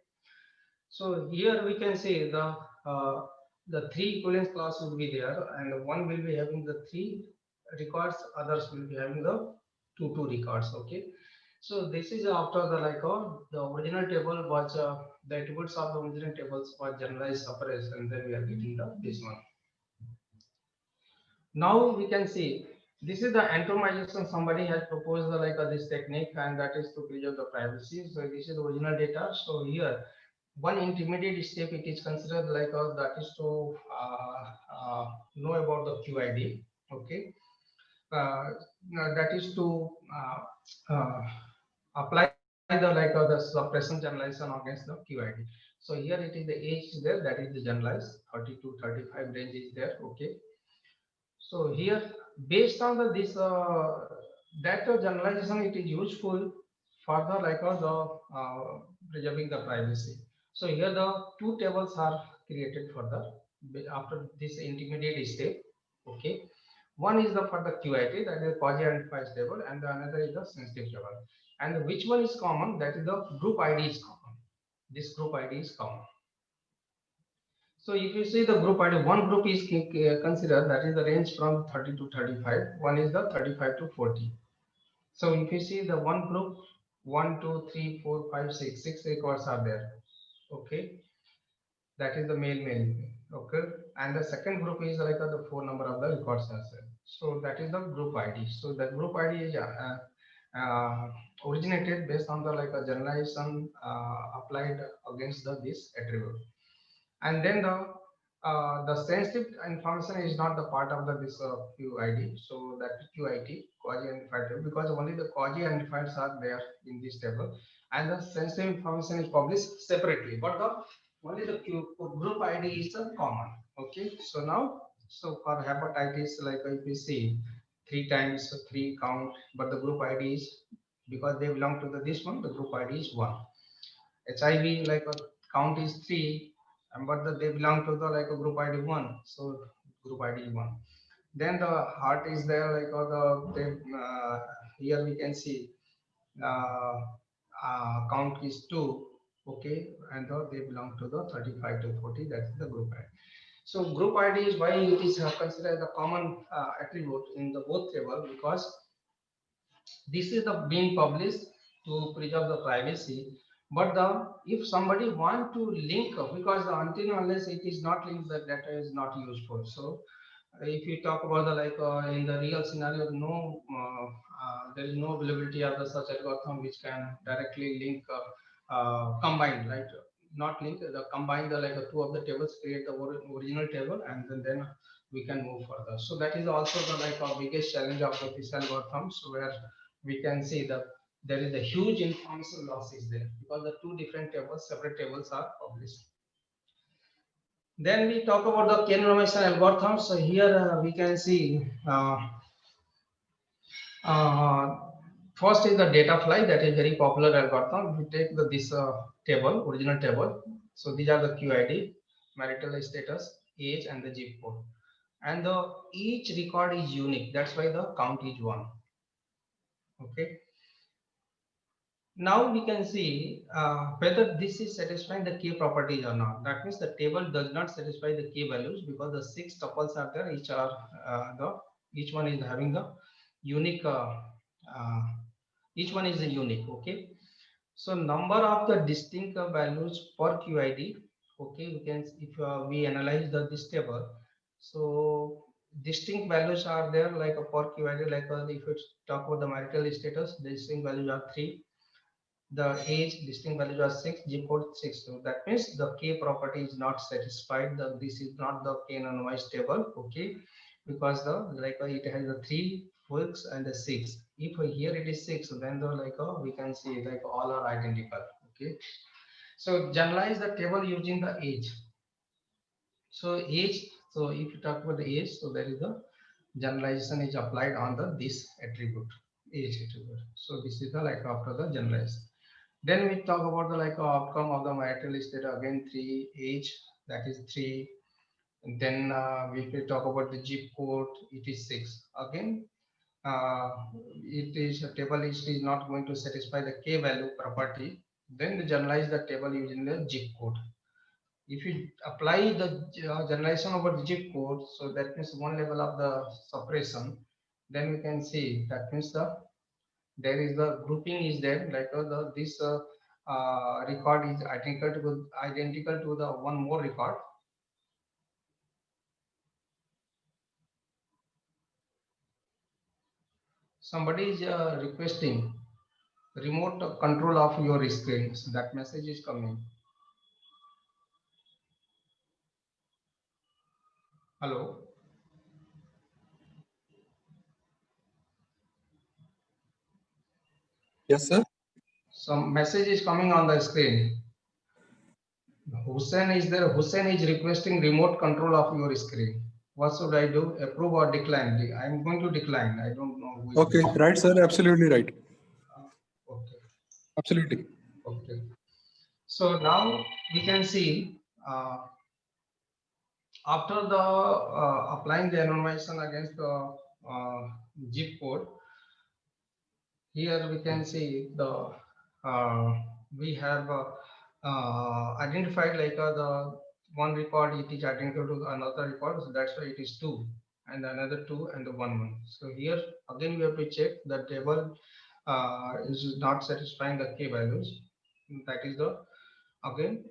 so here we can say the three equivalence class will be there, and one will be having the three records, others will be having the two records. Okay, so this is after the like the original table was the attributes of the original tables was generalized separation, and then we are getting the this one. Now we can see this is the anonymization. Somebody has proposed the like this technique, and that is to preserve the privacy. So this is the original data. So here one intermediate step it is considered like that is to know about the QID. Okay, now that is to apply the like the suppression generalization against the QID. So here it is the age is there, that is the generalized 30 to 35 range is there. Okay, so here based on the this data generalization, it is useful for the like preserving the privacy. So here the two tables are created for the after this intermediate step. Okay, one is the for the QID, that is quasi identifiers table, and the another is the sensitive table. And which one is common? That is the group ID is common. This group ID is common. So if you see the group ID, one group is considered, that is the range from 30 to 35. One is the 35 to 40. So if you see the one group, 1, 2, 3, 4, 5, 6, 6 records are there. Okay, that is the male. Okay, and the second group is like the 4 number of the records as well. So that is the group ID. So the group ID is originated based on the like a generalization applied against this attribute. And then the sensitive information is not the part of the this QID. So that QID quasi identified table, because only the quasi identifiers are there in this table, and the sensitive information is published separately, but the only the group ID is common. Okay, so now, so for hepatitis, like if you see 3 times 3 count, but the group ID is, because they belong to the this one, the group ID is 1. HIV like a count is 3, and but they belong to the like a group ID 1, so group ID is 1. Then the heart is there, like here we can see uh, count is 2. Okay, and they belong to the 35 to 40, that's the group ID. So group ID is why it is considered a common attribute in the both table, because this is the being published to preserve the privacy. But the if somebody want to link, because the until unless it is not linked, the data is not useful. So if you talk about the like in the real scenario, no there is no availability of the such algorithm which can directly link combine, right? Not link, the combine the like two of the tables, create the original table, and then we can move further. So that is also the like biggest challenge of this algorithm. So where we can see that there is a huge information loss is there, because the two different tables, separate tables are published. Then we talk about the k-normalization algorithm. So here we can see first is the Datafly, that is very popular algorithm. We take this table, original table. So these are the QID, marital status, age, and the zip code. And each record is unique. That's why the count is 1. Okay. Now we can see whether this is satisfying the k properties or not. That means the table does not satisfy the k values, because the 6 tuples are there, each one is having the unique each one is unique. Okay, so number of the distinct values per QID Okay, we can, if we analyze this table, so distinct values are there like a per QID, like if you talk about the marital status, the distinct values are 3. The age, distinct values are 6, G code 6. So that means the K property is not satisfied. This is not the K anonymized table, okay, because it has the 3 weeks and the 6. If here it is 6, then we can see like all are identical, okay. So generalize the table using the age. So age, so if you talk about the age, so there is a generalization is applied on the this attribute, age attribute. So this is the after the generalized. Then we talk about the outcome of the marital state, again 3, age, that is 3. And then if we talk about the zip code, it is 6. Again, uh, it is a table is not going to satisfy the K value property. Then we generalize the table using the zip code. If you apply the generalization over the zip code, so that means one level of the suppression, then we can see that means there is the grouping is there, this record is identical to the one more record. Somebody is requesting remote control of your screen. So that message is coming. Hello. Yes, sir. Some message is coming on the screen. Hussein is there. Hussein is requesting remote control of your screen. What should I do? Approve or decline? I'm going to decline. I don't know who is Okay, this. right, sir. Absolutely right. Okay. Absolutely. Okay. So now we can see after the applying the anonymization against the zip code, here we can see the we have identified the one record, it is identical to another record, so that's why it is 2 and another 2 and the 1. So here again we have to check the table is not satisfying the K values. That is the again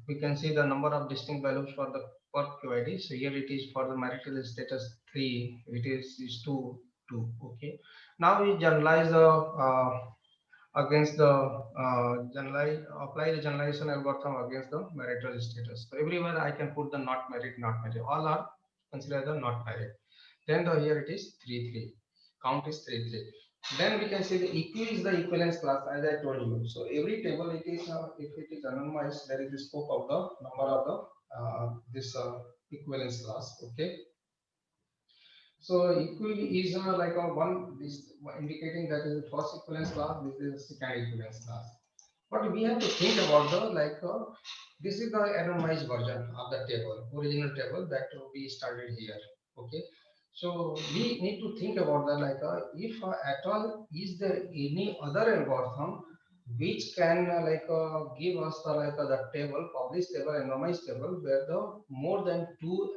we can see the number of distinct values for the per QID. So here it is for the marital status 3, it is 2 2. Okay, now we generalize the against the apply the generalization algorithm against the marital status. So everywhere I can put the not married, not married, all are considered the not married. Then here it is 3 3, count is 3 3. Then we can see the EQ is the equivalence class, as I told you. So every table it is if it is anonymized, there is the scope of the number of the this equivalence class. Okay. So equi is like a one, this indicating that is the first equivalence class, this is the second equivalence class. But we have to think about the this is the anonymized version of the table, original table that we started here. Okay. So we need to think about the if at all is there any other algorithm which can give us the table, published table, anonymized table where the more than 2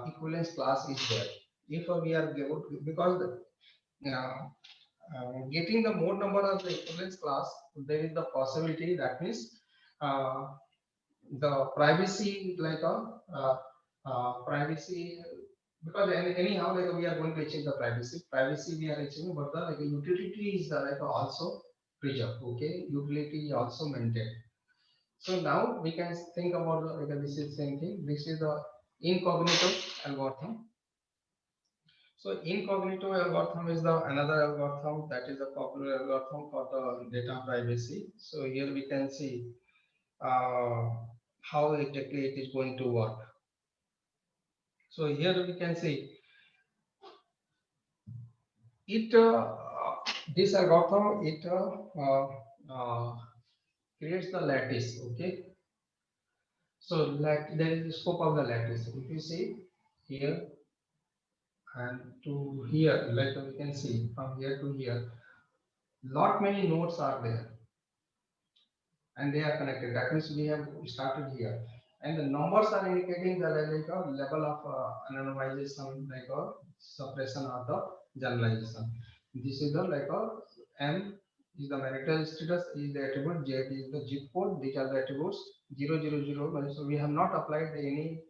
equivalence class is there. If we are because getting the more number of the equivalence class, there is the possibility, that means uh, the privacy privacy, because anyhow we are going to achieve the privacy we are achieving, but the utility is also preserved. Okay, utility is also maintained. So now we can think about this is same thing, this is the incognito algorithm. So incognito algorithm is the another algorithm that is a popular algorithm for the data privacy. So here we can see uh, how exactly it is going to work. So here we can see it this algorithm it creates the lattice. Okay, so like there is the scope of the lattice. If you see here and to here, we can see from here to here, lot many nodes are there and they are connected. That means we have started here, and the numbers are indicating the level of anonymization, suppression of the generalization. This is the M is the marital status, is the attribute, Z is the zip code. These are the attributes 000. So we have not applied any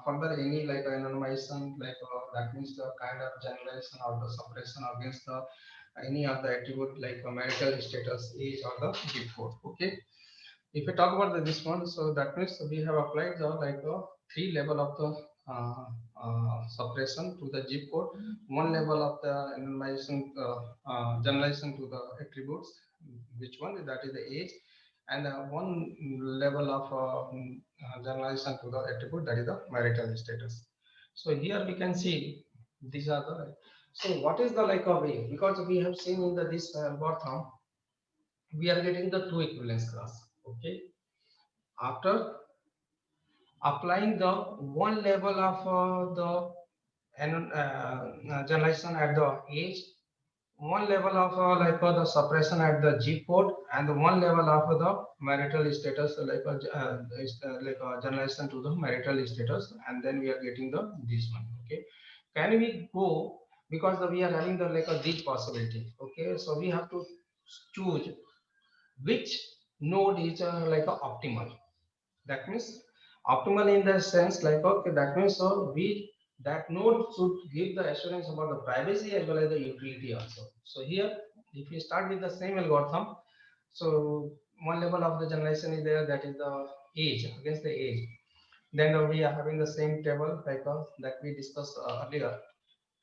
further any like anonymization, like that means the kind of generalization or the suppression against the any of the attribute like marital status, age, or the zip code. Okay. If we talk about this one, so that means we have applied the like three level of the suppression to the zip code, one level of the anonymization generalization to the attributes, which one that is the age, and one level of generalization to the attribute, that is the marital status. So here we can see these are the, so what is the like a way, because we have seen in the this algorithm we are getting the two equivalence class. Okay, after applying the one level of generalization at the age, one level of the suppression at the G code, and one level of the marital status like a generalization to the marital status, and then we are getting the this one. Okay, can we go, because we are having the like a this possibility. Okay, so we have to choose which node is like a optimal. That means optimal in the sense like, okay, that means so we, that node should give the assurance about the privacy as well as the utility also. So here if we start with the same algorithm, so one level of the generalization is there, that is the age against the age. Then we are having the same table like that we discussed earlier.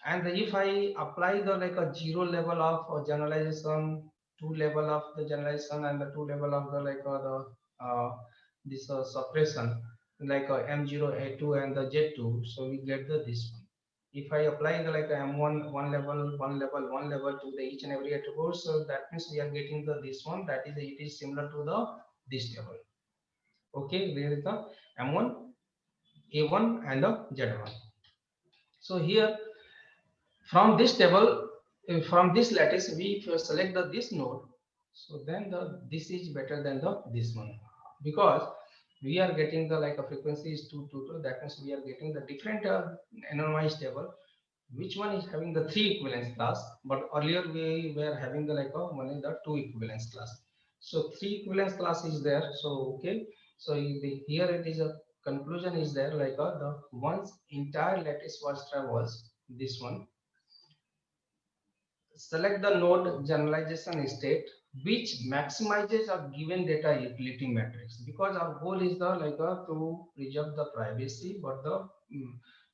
And if I apply the like a zero level of generalization, two level of the generalization, and the two level of the like the this suppression, like M0, A2, and the Z2, so we get the this one. If I apply the like M1, one level, one level, one level to the each and every attribute, so that means we are getting the this one, that is it is similar to the this table. Okay, there is the M1, A1, and the Z1. So here from this table, from this lattice, we if you select the this node, so then the this is better than the this one, because we are getting the like a frequency is 222. That means we are getting the different anonymized table. Which one is having the three equivalence class? But earlier we were having the like a one is the two equivalence class. So three equivalence class is there. So okay. So here it is a conclusion is there like the once entire lattice was travels this one, select the node generalization state which maximizes a given data utility matrix, because our goal is the like to preserve the privacy, but the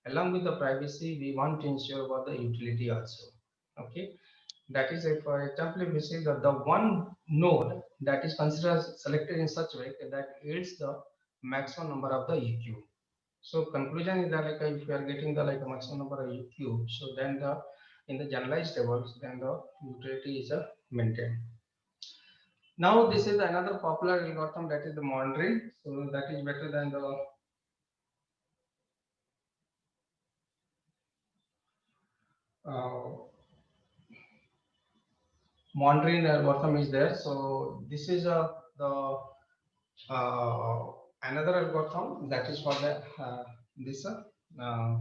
along with the privacy we want to ensure about the utility also. Okay, that is if for example if we say that the one node that is considered selected in such way that yields the maximum number of the EQ. So conclusion is that like if we are getting the like a maximum number of EQ, so then the in the generalized tables, then the utility is maintained. Now this is another popular algorithm, that is the monitoring. So that is better than the monitoring algorithm is there. So this is the another algorithm that is for the this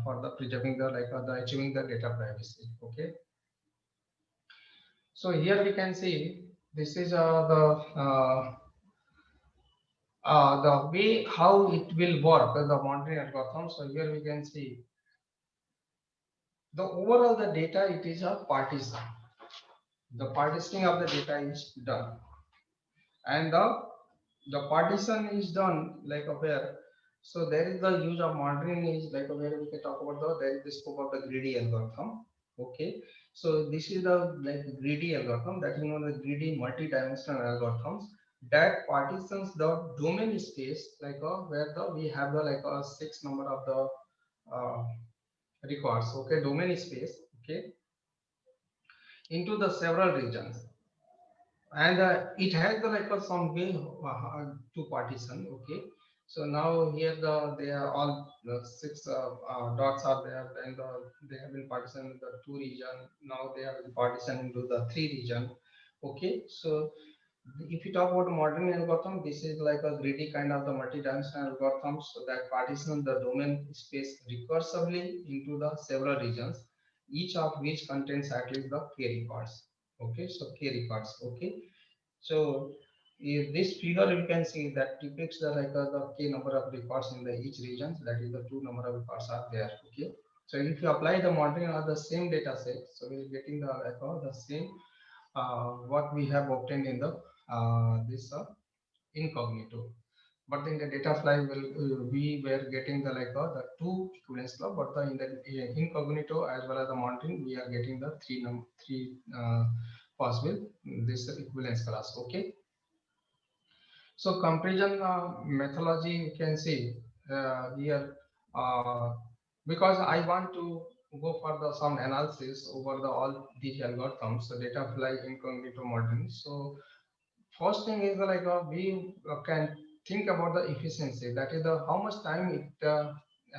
for the preserving the like the achieving the data privacy. Okay. So here we can see this is the way how it will work, the monitoring algorithm. So here we can see the overall the data, it is a partition. The partitioning of the data is done, and the partition is done like where. So there is the use of monitoring is like where we can talk about there is the scope of the greedy algorithm. Okay, so this is the like greedy algorithm, that is known as greedy multi-dimensional algorithms that partitions the domain space like where the we have the like a 6 number of the uh, records. Okay, domain space. Okay, into the several regions, and it has the like some way to partition. Okay, so now here they are all the 6 dots are there, and they have been partitioned into the 2 region. Now they have been partitioned into the 3 region. Okay, so if you talk about modern algorithm, this is like a greedy kind of the multi-dimensional algorithm, so that partition the domain space recursively into the several regions, each of which contains at least the k records. Okay, so k records. Okay, so if this figure you can see that depicts the k number of records in the each region. That is the two number of records are there. Okay, so if you apply the modeling on the same data set, so we are getting the same what we have obtained in the this incognito. But in the data fly, we were getting the two equivalence class, but in the incognito as well as the mountain, we are getting the three possible this equivalence class. Okay. So comparison methodology you can see here because I want to go for the some analysis over the all these algorithms, so data fly incognito modeling. So first thing is we can think about the efficiency. That is the how much time it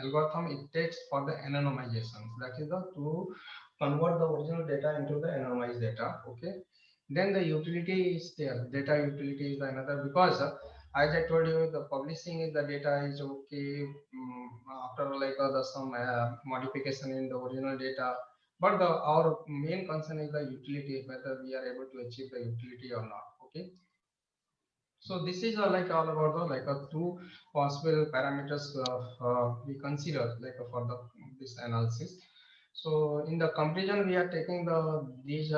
algorithm it takes for the anonymization. That is the to convert the original data into the anonymized data. Okay. Then the utility is there. Data utility is another because as I told you, the publishing is the data is okay after the some modification in the original data. But our main concern is the utility, whether we are able to achieve the utility or not. Okay. So this is all about the two possible parameters we consider for the this analysis. So in the comparison, we are taking these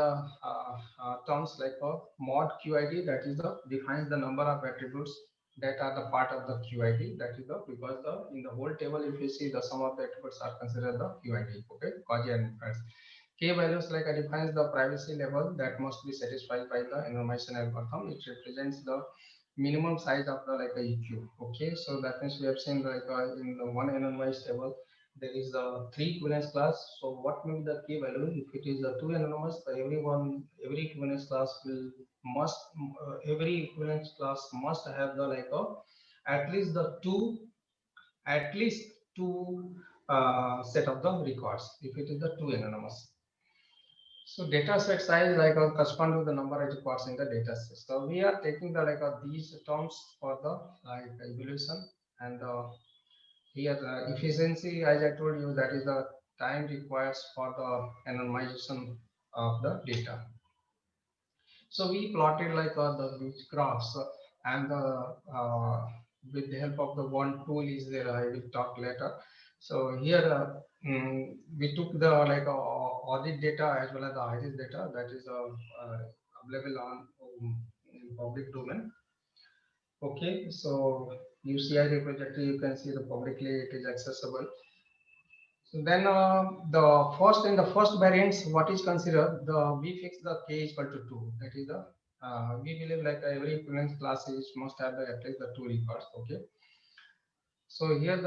terms like a mod QID, that is the defines the number of attributes that are the part of the QID. That is the because the in the whole table, if you see the sum of the attributes are considered the QID. Okay, Gaussian inference. K values defines the privacy level that must be satisfied by the anonymization algorithm. It represents the minimum size of the EQ. Okay, so that means we have seen in the one anonymized table there is a three equivalence class. So what will be the key value? If it is a two anonymous, every equivalence class will must every equivalence class must have the at least the two at least two set of the records if it is the two anonymous. So data set size correspond to the number of records in the data set. So we are taking the these terms for the evaluation, and here efficiency, as I told you, that is the time requires for the anonymization of the data. So we plotted these graphs and with the help of the one tool is there. I will talk later. So here we took the audit data as well as the iris data that is available on in public domain. Okay, so UCI repository you can see the publicly it is accessible. So then the first variance, what is considered the we fix the k is equal to 2. That is the we believe every equivalence class is must have at least the two records. Okay. So here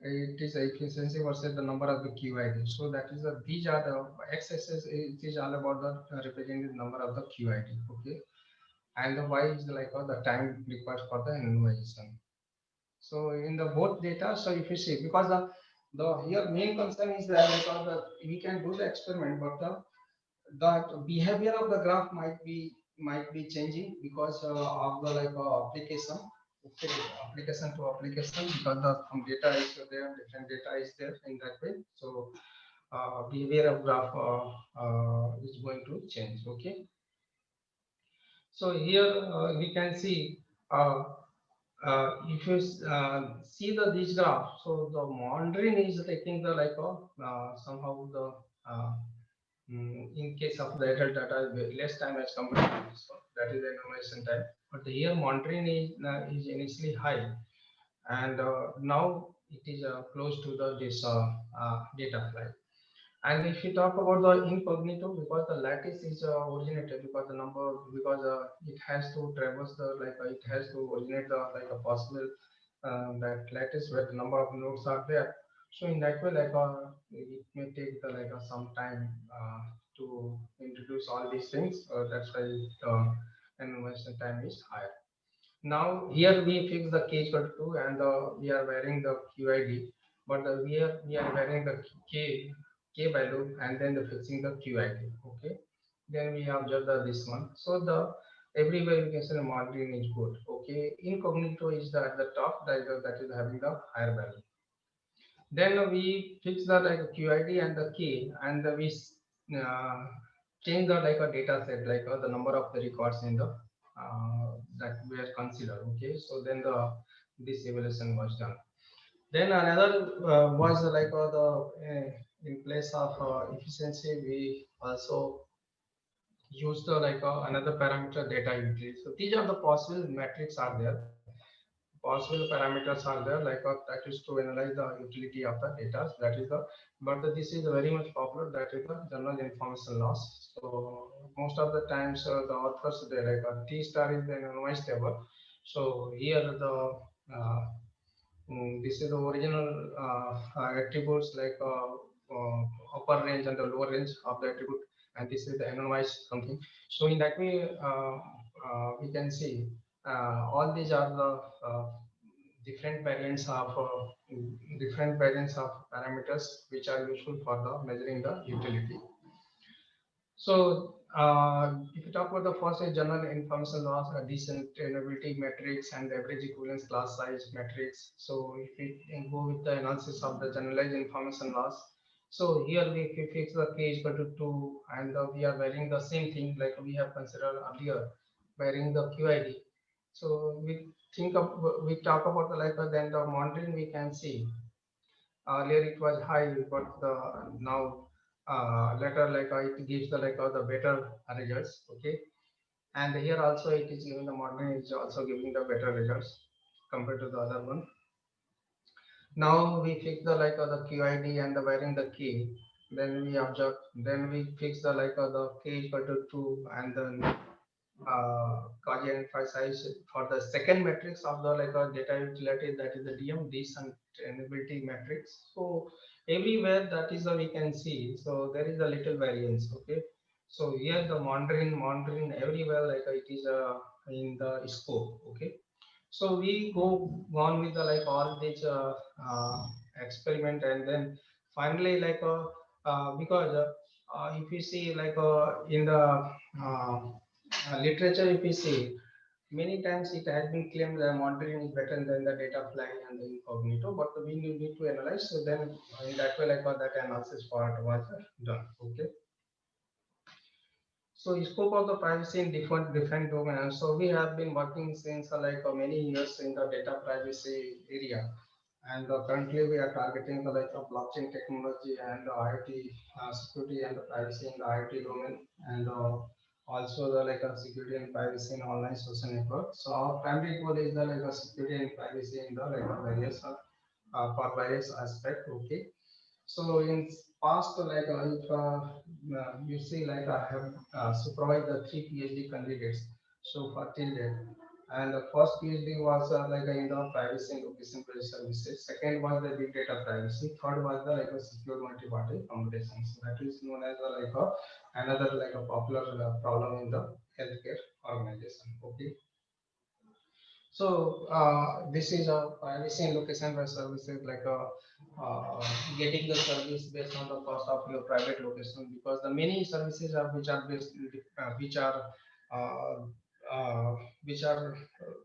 it is efficiency versus the number of the QID. So that is these are the x-axis. It is all about the representing the number of the QID. Okay. And the y is the time required for the anonymization. So in the both data, so if you see because the here main concern is that we can do the experiment, but the behavior of the graph might be changing because of the application. Okay, application to application because the some data is there, different data is there in that way. So behavior of graph is going to change. Okay. So here we can see if you see this graph, so the Mandarin is taking the somehow the in case of the adult data less time as compared to this one, that is the annotation time. But here Mandarin is initially high, and now it is close to the this data flight. And if you talk about the incognito, because the lattice is originated because the number because it has to traverse the it has to originate the a possible that lattice where the number of nodes are there. So in that way, it may take the some time to introduce all these things. That's why the animation time is higher. Now here we fix the k equal to 2 and we are varying the QID, but we are varying the k value and then the fixing the QID. Okay, then we observe this one. So the everywhere you can say the margin is good. Okay, incognito is at the top that is having the higher value. Then we fix the QID and the key, and we change the like a data set, like the number of the records in the that were considered. Okay, so then this evaluation was done. Then another was like the in place of efficiency, we also use the like another parameter, data utility. So these are the possible metrics are there, possible parameters are there, like that is to analyze the utility of the data. That is the, but this is very much popular. That is the general information loss. So most of the times the authors they like T star is the anonymized table. So here the this is the original attributes like upper range and the lower range of the attribute, and this is the anonymized something. So in that way, we can see all these are the different variants of parameters which are useful for the measuring the utility. So, if you talk about the first is general information loss, discernibility metrics, and average equivalence class size metrics. So, if we go with the analysis of the generalized information loss, so here we fix the k is equal to 2, and we are varying the same thing like we have considered earlier, varying the QID. So, we talk about the like then the monitoring we can see earlier it was high, but now later like it gives the like the better results. Okay, and here also it is giving the modeling is also giving the better results compared to the other one. Now we fix the like the QID and the varying the key. Then we observe. Then we fix the like the k equal to 2, and then Kaji emphasize for the second matrix of the like data utility, that is the DM discernibility matrix. So everywhere that is we can see. So there is a little variance. Okay. So here the monitoring everywhere like it is in the scope. Okay. So we go on with the like all these experiment, and then finally like because if you see like in the literature, if you see many times it has been claimed that monitoring is better than the data flag and the incognito, but we need to analyze. So then in that way like that analysis part was done. Okay. So scope of the privacy in different domains. So we have been working since like many years in the data privacy area, and currently we are targeting the like blockchain technology and IoT security and the privacy in the IoT domain, and also the like security and privacy in online social networks. So our primary goal is the like security and privacy in the like various for various aspect. Okay. So in past, like if you see, like I have supervised the 3 PhD candidates so far till date, and the first PhD was like in the privacy and location-based services. Second was the big data privacy. Third was the like a secure multi-party computation. So that is known as like another like a popular problem in the healthcare organization. Okay. So this is a privacy and location-based services, like getting the service based on the cost of your private location, because the many services are which are based, uh, uh, which are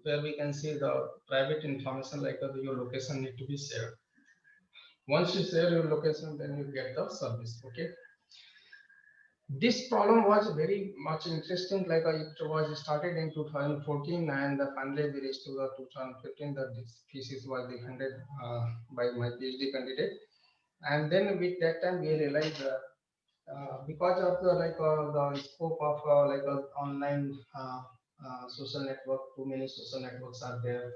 where we can see the private information, like your location need to be shared. Once you share your location, then you get the service. Okay. This problem was very much interesting, like it was started in 2014, and finally we reached to the 2015 that this thesis was defended by my PhD candidate. And then with that time we realized because of the like the scope of like online social network, too many social networks are there,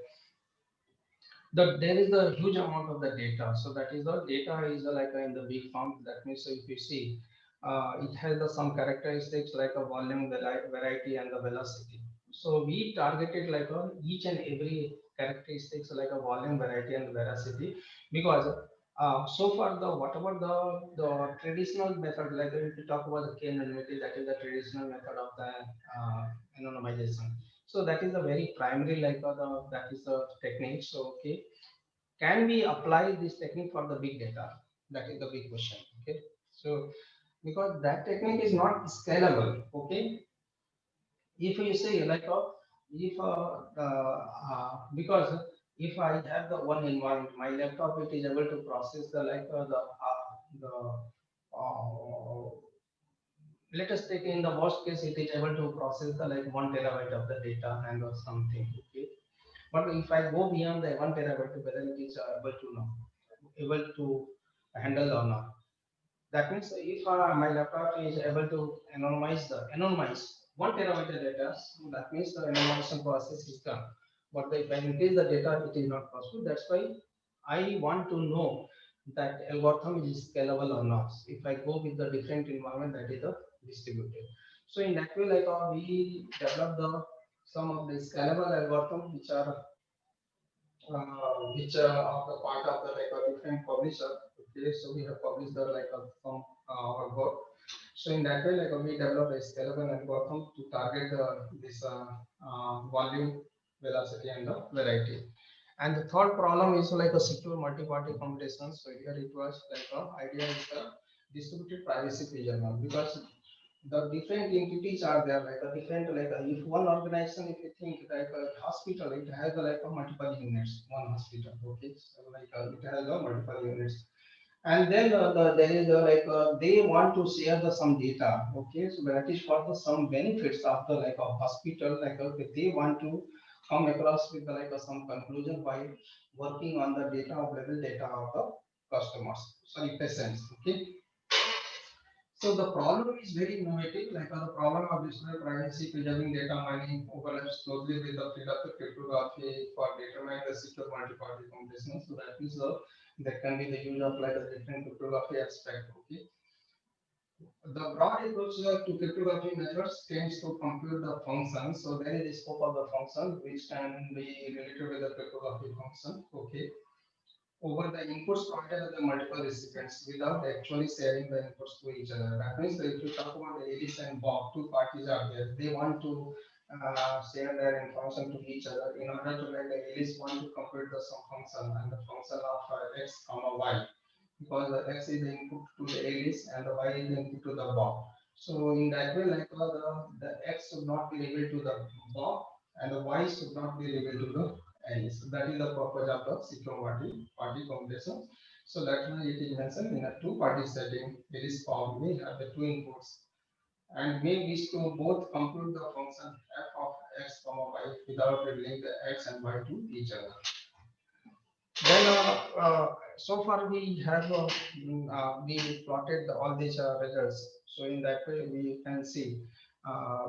that there is a huge amount of the data. So that is the data is like in the big form. That means if you see, it has some characteristics like a volume, variety, and the velocity. So we targeted like on each and every characteristics like a volume, variety, and veracity, because so far the whatever the traditional method, like if we talk about the k anonymity, that is the traditional method of the anonymization. So that is a very primary like that is the technique. So okay, can we apply this technique for the big data? That is the big question. Okay, so because that technique is not scalable. Okay, if you say like if because if I have the one environment, my laptop it is able to process the like the let us take in the worst case, it is able to process the like 1 terabyte of the data and or something. Okay, but if I go beyond the 1 terabyte, whether it is able to handle or not. That means if my laptop is able to anonymize 1 terabyte data, so that means the anonymization process is done. But if I increase the data, it is not possible. That's why I want to know that algorithm is scalable or not. If I go with the different environment that is distributed. So in that way, like we develop the some of the scalable algorithm which are the part of the like a different publisher. Okay, so we have published the like some our work. So in that way, like we develop a scalable algorithm to target this volume, velocity, and the variety. And the third problem is like a secure multi-party computation. So here it was like a idea is the distributed privacy preservation because the different entities are there like a different like if one organization if you think like a hospital it has like a multiple units one hospital okay so like it has a multiple units and then there is they want to share the some data okay so that is for the some benefits of the like a hospital like they want to come across with the, like some conclusion by working on the data available data of the customers sorry patients okay so the problem is very innovative, like the problem of digital privacy preserving data mining overlaps closely with the field of the cryptography for determining the secure multi-party computation. So that is that can be the use of like a different cryptography aspect. Okay. The broad approach to cryptography methods tends to compute the function. So there is a scope of the function which can be related with the cryptography function. Okay over the inputs provided by the multiple recipients without actually sharing the inputs to each other. That means that if you talk about the Alice and Bob, two parties are there. They want to share their information to each other in order to like the Alice want to compute the some function and the function of x comma y because the x is the input to the Alice and the y is the input to the Bob. So in that way, like the x should not be labeled to the Bob and the y should not be labeled to the Alice. So that is the purpose of the secure party computation. So that's why it is mentioned in a two-party setting. Alice Bob may have the two inputs and may wish to both compute the function f of x comma y without revealing the x and y to each other. Then so far we have we plotted all these results. So in that way we can see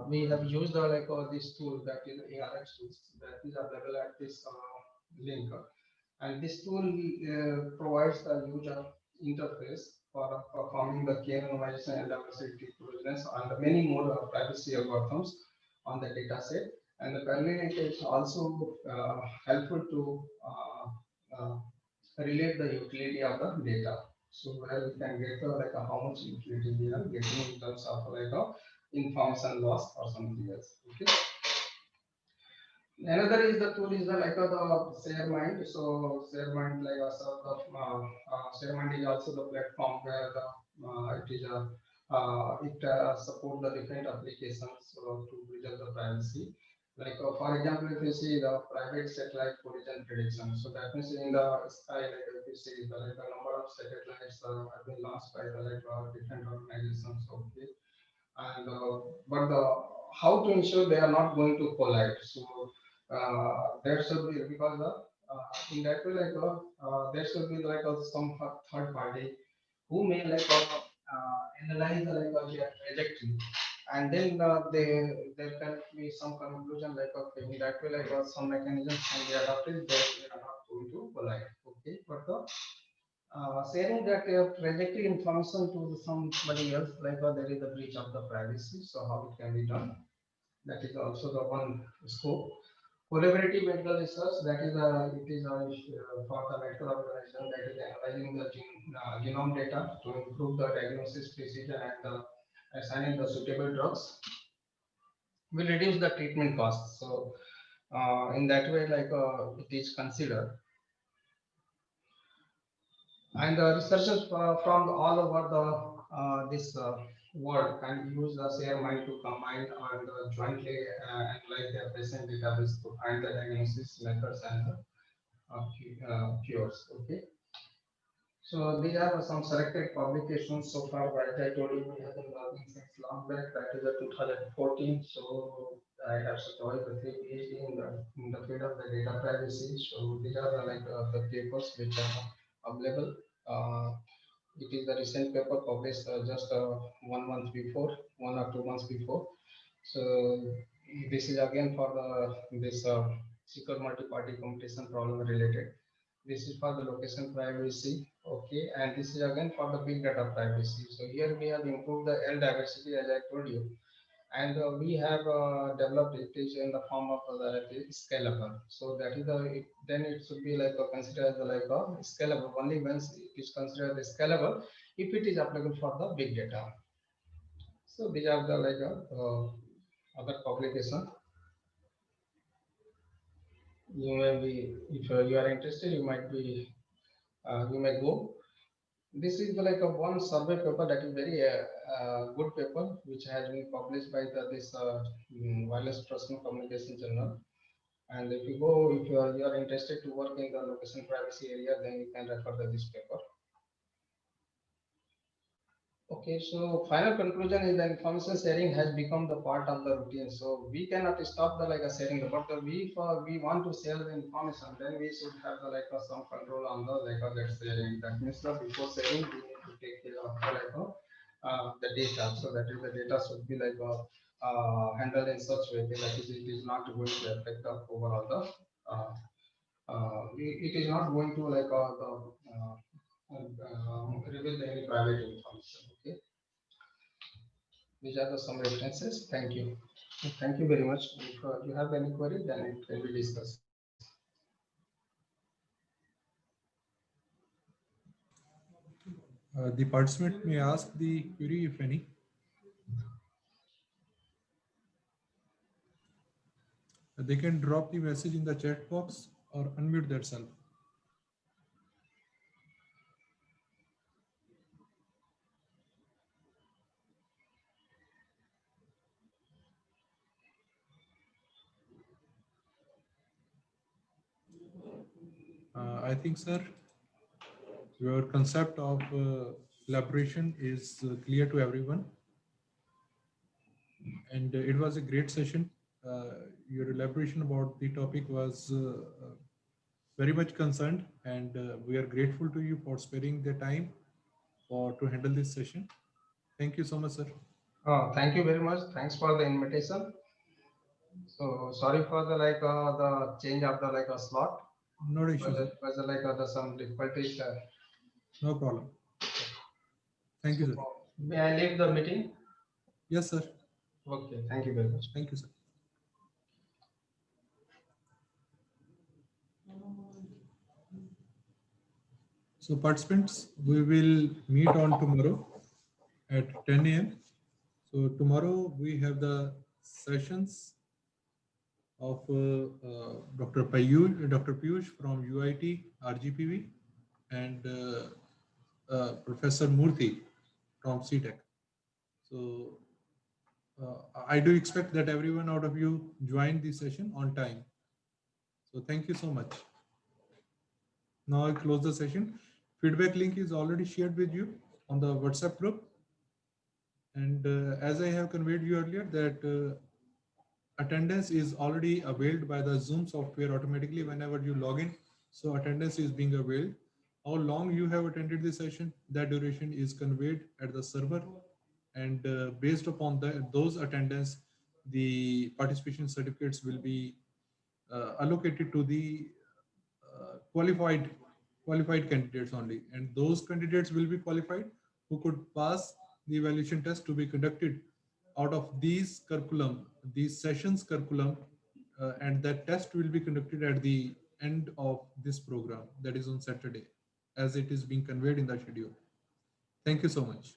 we have used like this tool that is ARX tools that is available at this link. And this tool provides the user interface for performing the key anonymization and diversity provisions and many more privacy algorithms on the data set. And parallelly, it is also helpful to relate the utility of the data. So where we can get like how much utility we are getting in terms of like information loss or something else. Okay. Another is the tool is the like the ShareMind. So ShareMind like ShareMind is also the platform where the it is a it support the different applications to preserve the privacy. Like for example, if you see the private satellite collision prediction, so that means in the sky, like if you see the number of satellites have been launched by the like different organizations. Okay, and but the how to ensure they are not going to collide. So there should be because in that way like there should be like some third party who may like analyze the like their trajectory and then there can be some conclusion like okay in that way like some mechanisms can be adopted that they are not going to collide okay but the sharing that trajectory information to somebody else like there is a breach of the privacy so how it can be done that is also the one scope. Collaborative medical research, that is it is for the medical organization that is analyzing the genome data to improve the diagnosis precision and assigning the suitable drugs will reduce the treatment costs. So in that way, like it is considered. And researchers from all over the this world can use the ShareMind to combine and jointly analyze their patient database to find the diagnosis methods and cures. Okay. So these are some selected publications so far. As I told you, we have been working since long back. That is the 2014. So I have secured the PhD in the field of the data privacy. So these are the papers which are available. It is the recent paper published just 1 month before, 1 or 2 months before. So this is again for this secure multi-party computation problem related. This is for the location privacy, okay, and this is again for the big data privacy. So here we have improved the L diversity as I told you, and we have developed it is in the form of the scalable. So that is then it should be considered as like a scalable only when it is considered as scalable if it is applicable for the big data. So these are the other publication. You may be, if you are interested, you might be, you may go. This is like a one survey paper that is very good paper, which has been published by this Wireless Personal Communication Journal. And if you go, if you are interested to work in the location privacy area, then you can refer to this paper. Okay, so final conclusion is that information sharing has become the part of the routine. So we cannot stop the sharing, but we want to share the information, then we should have some control on the that sharing. That means that before sharing, we need to take care of the data. So that is the data should be handled in such way that it is not going to affect the overall the it is not going to reveal any private information. Okay. These are some references. Thank you. Thank you very much. If you have any query, then it can be discussed. The participant may ask the query if any. They can drop the message in the chat box or unmute themselves. I think, sir, your concept of collaboration is clear to everyone. And it was a great session. Your elaboration about the topic was very much concerned, and we are grateful to you for sparing the time to handle this session. Thank you so much, sir. Oh, thank you very much. Thanks for the invitation. So sorry for the change of the slot. No issue. It was some difficulties. No problem. Thank you, sir. May I leave the meeting? Yes, sir. Okay. Thank you very much. Thank you, sir. So participants, we will meet on tomorrow at 10 a.m. So tomorrow we have the sessions of Dr. Piyush from UIT RGPV and Professor Murthy from CTech. So I do expect that everyone out of you join the session on time. So thank you so much. Now I close the session. Feedback link is already shared with you on the WhatsApp group. And as I have conveyed you earlier that attendance is already availed by the Zoom software automatically whenever you log in. So attendance is being availed. How long you have attended the session, that duration is conveyed at the server. And based upon those attendance, the participation certificates will be allocated to the qualified candidates only. And those candidates will be qualified who could pass the evaluation test to be conducted out of these sessions curriculum, and that test will be conducted at the end of this program, that is on Saturday, as it is being conveyed in the schedule. Thank you so much.